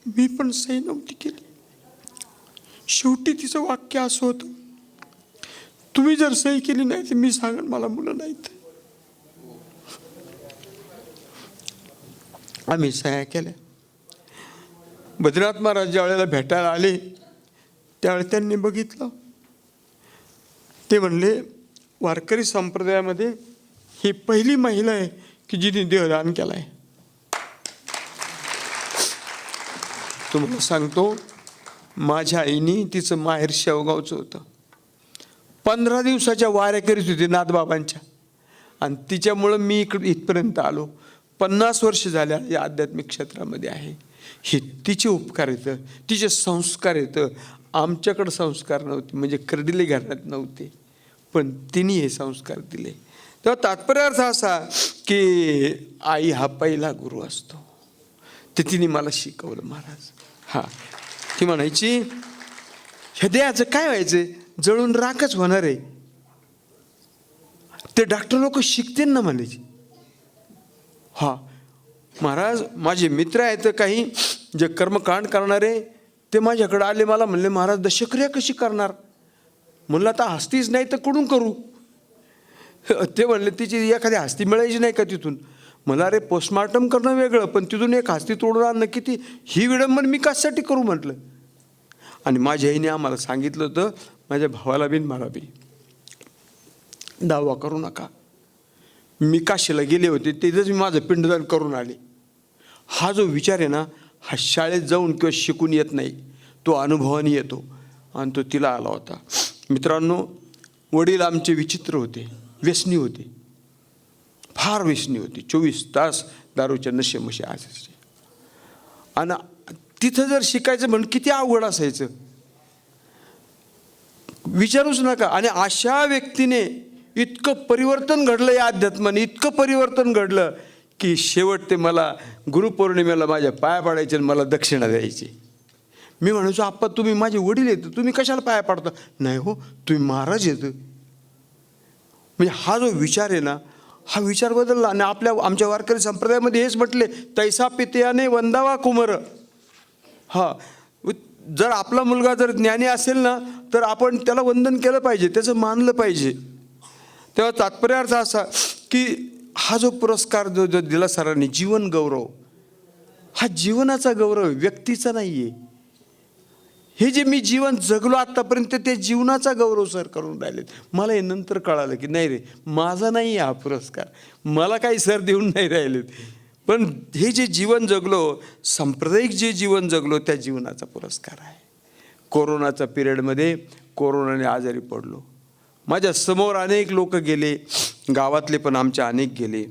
D: मी पण सही नव्हती केली. शेवटी तिचं वाक्य असं होतं, तुम्ही जर सही केली नाही तर मी सांगेन मला मुलं नाहीत. आम्ही सह्या केल्या. बद्रीनाथ महाराज ज्या वेळेला भेटायला आले त्यावेळेला त्यांनी बघितलं. ते म्हणले, वारकरी संप्रदायामध्ये ही पहिली महिला आहे की जिने देहदान केलाय. तुम्हाला सांगतो, माझ्या आईने तिचं माहेर शेवगावचं होतं. 15 दिवसाच्या वाऱ्या करीत होती नाथबाबांच्या, आणि तिच्यामुळं मी इथपर्यंत आलो. 50 वर्ष झाल्या या आध्यात्मिक क्षेत्रामध्ये आहे. हे तिचे उपकार येतं, तिचे संस्कार येतं. आमच्याकडं संस्कार नव्हते, म्हणजे कर्डिले घरात नव्हते, पण तिने हे संस्कार दिले. तेव्हा तात्पर्य अर्थ असा की आई हा पहिला गुरु असतो. ते तिने मला शिकवलं महाराज. हा, ती म्हणायची, हे देहाचं काय व्हायचं, जळून राखच होणार आहे. ते डॉक्टर लोक शिकतील ना म्हणायचे. हा महाराज, माझे मित्र आहेत काही जे कर्मकांड करणारे, ते माझ्याकडे आले, मला म्हणले, महाराज दशक्रिया कशी करणार. म्हणलं आता हस्तीच नाही तर कुठून करू. ते म्हणले, तिची एखादी हस्ती मिळायची नाही का तिथून. मला अरे पोस्टमॉर्टम करणं वेगळं, पण तिथून एक हस्ती तोडून आणणं किती, ही विडंबन मी कशासाठी करू म्हटलं. आणि माझ्या आईने आम्हाला सांगितलं होतं, माझ्या भावाला बी मला बी, दावा करू नका. मी काशीला गेले होते, तिथंच मी माझं पिंडदान करून आले. हा जो विचार आहे ना, हा शाळेत जाऊन किंवा शिकून येत नाही, तो अनुभवाने येतो. आणि तो तिला आला होता. मित्रांनो, वडील आमचे विचित्र होते, व्यसनी होते, फार व्यसनी होती. 24 तास दारूच्या नशेमशे असायचे. आणि तिथं जर शिकायचं म्हणून किती अवघड असायचं, विचारूच नका. आणि अशा व्यक्तीने इतकं परिवर्तन घडलं या अध्यात्माने, इतकं परिवर्तन घडलं की शेवट ते मला गुरुपौर्णिमेला माझ्या पाया पाडायचे आणि मला दक्षिणा द्यायची. मी म्हणायचो, आप्पा तुम्ही माझे वडील येतं, तुम्ही कशाला पाया पाडता. नाही हो, तुम्ही महाराज येतं. म्हणजे हा जो विचार आहे ना, हा विचार बदलला. आणि आमच्या वारकरी संप्रदायामध्ये हेच म्हटले, तैसा पित्याने वंदावा कुमर. हा, जर आपला मुलगा जर ज्ञानी असेल ना, तर आपण त्याला वंदन केलं पाहिजे, त्याचं मानलं पाहिजे. तेव्हा तात्पर्यार्थ असा की हा जो पुरस्कार जो दिला सरांनी, जीवन गौरव, हा जीवनाचा गौरव, व्यक्तीचा नाही आहे. हे जे मी जीवन जगलो आत्तापर्यंत, ते जीवनाचा गौरव सर करून राहिलेत. मला हे नंतर कळालं की नाही रे, माझा नाही आहे हा पुरस्कार, मला काही सर देऊन नाही राहिलेत. पण हे जे जीवन जगलो, सांप्रदायिक जे जीवन जगलो, त्या जीवनाचा पुरस्कार आहे. कोरोनाच्या पिरियडमध्ये कोरोनाने आजारी पडलो. माझ्या समोर अनेक लोक गेले, गावातले पण आमच्या अनेक गेले,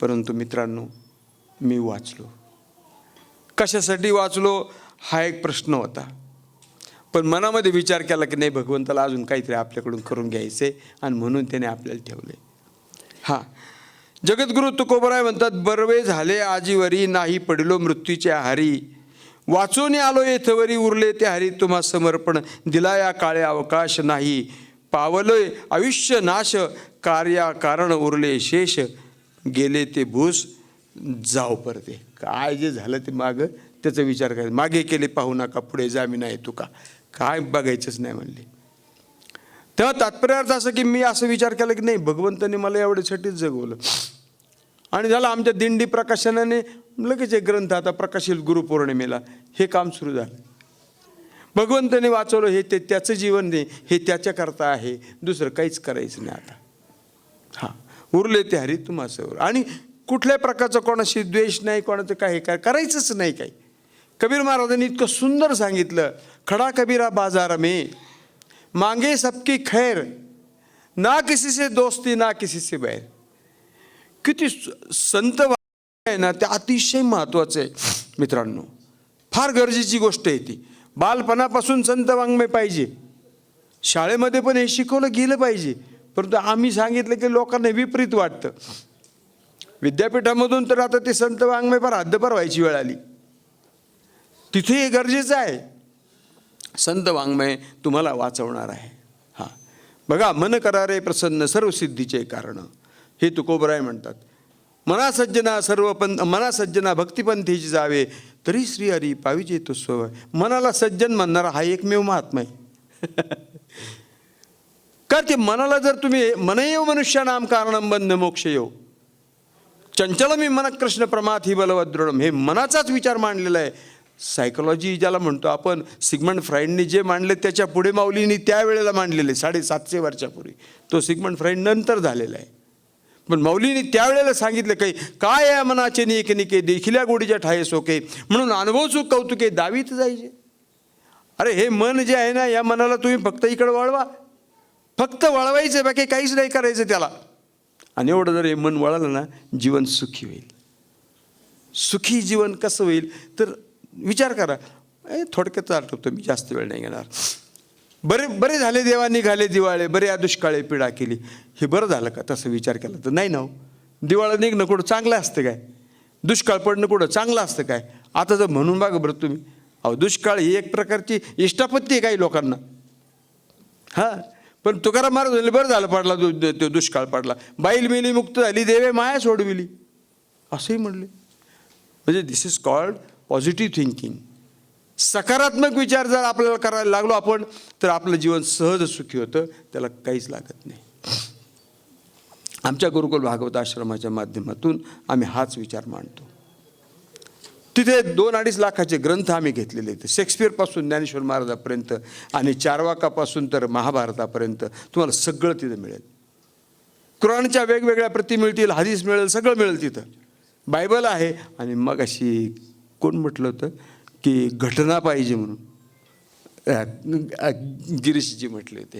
D: परंतु मित्रांनो मी वाचलो. कशासाठी वाचलो हा एक प्रश्न होता. पण मनामध्ये विचार केला की नाही, भगवंताला अजून काहीतरी आपल्याकडून करून घ्यायचे, आणि म्हणून त्याने आपल्याला ठेवले. हां, जगद्गुरु तुकोबराय म्हणतात, बर्वे झाले आजीवरी, नाही पडिलो मृत्यूच्या हारी, वाचून आलो येथवरी, उरले ते हरी तुम्हा समर्पण, दिला या काळे अवकाश नाही, पावलोय आयुष्य नाश, कार्या कारण उरले शेष, गेले ते भूस जाऊ परते. काय जे झालं ते मागं त्याचा विचार करायचा. मागे केले पाहू नका, पुढे जामी नाही तुका, काय बघायचंच नाही म्हणले. तेव्हा तात्पर्यार्थ असं की मी असं विचार केला की नाही, भगवंताने मला एवढ्यासाठीच जगवलं. आणि झालं आमच्या दिंडी प्रकाशनाने लगेच एक ग्रंथ आता प्रकाशित गुरुपौर्णिमेला, हे काम सुरू झालं. भगवंताने वाचवलं, हे त्याचं जीवन नाही, हे त्याच्याकरता आहे, दुसरं काहीच करायचं नाही आता. हां, उरले ते हरी तुम्हासवर. आणि कुठल्याही प्रकारचं कोणाशी द्वेष नाही, कोणाचं काही काय करायचंच नाही. काही कबीर महाराजांनी इतकं सुंदर सांगितलं, खडा कबीरा बाजार में मांगे सबकी खैर, ना किसी से दोस्ती ना किसी से बैर. किती संत आहे ना, ते अतिशय महत्त्वाचं आहे मित्रांनो, फार गरजेची गोष्ट आहे ती. बालपणापासून संत वाङ्मय पाहिजे, शाळेमध्ये पण हे शिकवलं गेलं पाहिजे. परंतु आम्ही सांगितलं की लोकांना विपरीत वाटतं. विद्यापीठामधून तर आता ते संत वाङ्मय फार हद्दपार व्हायची वेळ आली. तिथे हे गरजेचं आहे. संत वाङ्मय तुम्हाला वाचवणार आहे. हां, बघा, मन करारे प्रसन्न सर्व सिद्धीचे कारण, हे तुकोबराय म्हणतात. मना सज्जना भक्तिपंथीची जावे, तरी श्री हरी पाविजे तो स्वभाव. मनाला सज्जन म्हणणारा हा एकमेव महात्मा आहे. का ते मनाला जर तुम्ही मनयेव मनुष्यानाम कारणम बंध मोक्ष येव चंचलमी मन कृष्ण प्रमाथी बलवत दृढम, हे मनाचाच विचार मांडलेला आहे. सायकोलॉजी ज्याला म्हणतो आपण, सिग्मंड फ्राईडनी जे मांडले त्याच्या पुढे माऊलींनी त्यावेळेला मांडलेले 750 वर्षापूर्वी. तो सिग्मंड फ्राईड नंतर झालेला आहे. पण माऊलींनी त्यावेळेला सांगितलं काही, काय या मनाचे निके देखिल्या गोडीच्या ठाये सोके, म्हणून अनुभव सुख कौतुके दावीत जायचे. अरे हे मन जे आहे ना, या मनाला तुम्ही फक्त इकडं वळवा, फक्त वळवायचं, बाकी काहीच नाही करायचं त्याला. आणि एवढं जर हे मन वळालं ना, जीवन सुखी होईल. सुखी जीवन कसं होईल तर विचार करा. थोडक्यात आठवतो मी, जास्त वेळ नाही घेणार. बरे झाले देवा निघाले दिवाळे, बरे या दुष्काळे पीडा केली. हे बरं झालं का तसं विचार केला तर नाही ना हो. दिवाळं निघणं कुठं चांगलं असतं काय? दुष्काळ पडणं कुठं चांगलं असतं काय? आता जर म्हणून बघा बरं तुम्ही, अहो दुष्काळ ही एक प्रकारची इष्टापत्ती आहे काही लोकांना. हां, पण तुकाराम महाराज म्हणले बरं झालं पडला तो दुष्काळ पडला, बाईल मेली मुक्त झाली, देवे माया सोडविली, असंही म्हणले. म्हणजे दिस इज कॉल्ड पॉझिटिव्ह थिंकिंग. सकारात्मक विचार जर आपल्याला करायला लागलो आपण, तर आपलं जीवन सहज सुखी होतं, त्याला काहीच लागत नाही. आमच्या गुरुकुल भागवत आश्रमाच्या माध्यमातून आम्ही हाच विचार मांडतो. तिथे 2-2.5 लाखाचे ग्रंथ आम्ही घेतलेले आहेत. शेक्सपियरपासून ज्ञानेश्वर महाराजापर्यंत आणि चारवाकापासून तर महाभारतापर्यंत तुम्हाला सगळं तिथं मिळेल. कुराणच्या वेगवेगळ्या प्रती मिळतील, हदीस मिळेल, सगळं मिळेल तिथं. बायबल आहे. आणि मग अशी कोण म्हटलं होतं की घटना पाहिजे म्हणून, गिरीशजी म्हटले होते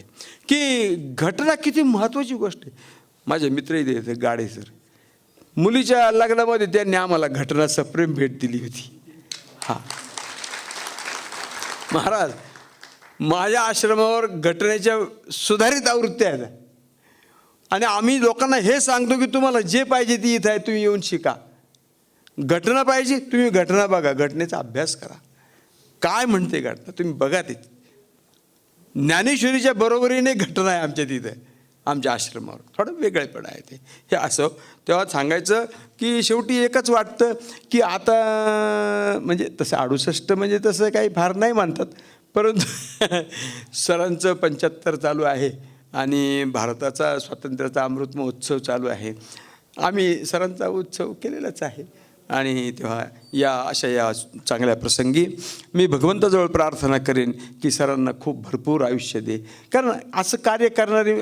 D: की घटना किती महत्त्वाची गोष्ट आहे. माझे मित्रही देते गाडे सर, मुलीच्या लग्नामध्ये त्यांनी आम्हाला घटना सप्रेम भेट दिली होती. हां महाराज, माझ्या आश्रमावर घटनेच्या सुधारित आवृत्त्या आहेत. आणि आम्ही लोकांना हे सांगतो की तुम्हाला जे पाहिजे ती इथं आहे, तुम्ही येऊन शिका. घटना पाहिजे, तुम्ही घटना बघा, घटनेचा अभ्यास करा, काय म्हणते घटना तुम्ही बघा. ते ज्ञानेश्वरीच्या बरोबरीने घटना आहे आमच्या तिथं, आमच्या आश्रमावर. थोडं वेगळेपण आहे ते. हे असं तेव्हा सांगायचं की शेवटी एकच वाटतं की आता म्हणजे तसं 68 म्हणजे तसं काही फार नाही मानतात, परंतु सरांचं 75 चालू आहे आणि भारताचा स्वातंत्र्याचा अमृत महोत्सव चालू आहे. आम्ही सरांचा उत्सव केलेलाच आहे. आणि तेव्हा या चांगल्या प्रसंगी मी भगवंताजवळ प्रार्थना करेन की सरांना खूप भरपूर आयुष्य दे. कारण असं कार्य करणारी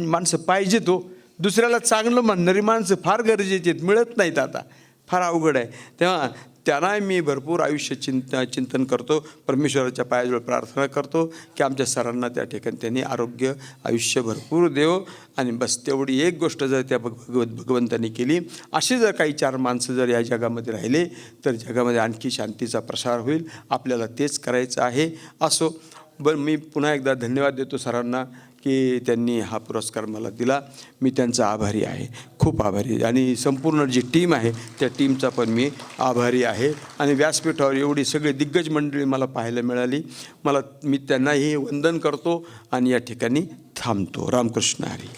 D: माणसं पाहिजे. तो दुसऱ्याला चांगलं म्हणणारी माणसं फार गरजेची आहेत, मिळत नाहीत आता, फार अवघड आहे. तेव्हा त्यांना मी भरपूर आयुष्य चिंतन करतो. परमेश्वराच्या पायाजवळ प्रार्थना करतो की आमच्या सरांना त्या ठिकाणी त्यांनी आरोग्य आयुष्य भरपूर देव. आणि बस तेवढी एक गोष्ट जर त्या भगवंतांनी केली, असे जर काही 4 माणसं जर या जगामध्ये राहिले तर जगामध्ये आणखी शांतीचा प्रसार होईल. आपल्याला तेच करायचं आहे. असो, बरं, मी पुन्हा एकदा धन्यवाद देतो सरांना की त्यांनी हा पुरस्कार मला दिला. मी त्यांचा आभारी आहे, खूप आभारी आहे. आणि संपूर्ण जी टीम आहे त्या टीमचा पण मी आभारी आहे. आणि व्यासपीठावर एवढी सगळी दिग्गज मंडळी मला पाहायला मिळाली. मी त्यांनाही वंदन करतो आणि या ठिकाणी थांबतो. रामकृष्ण हरी.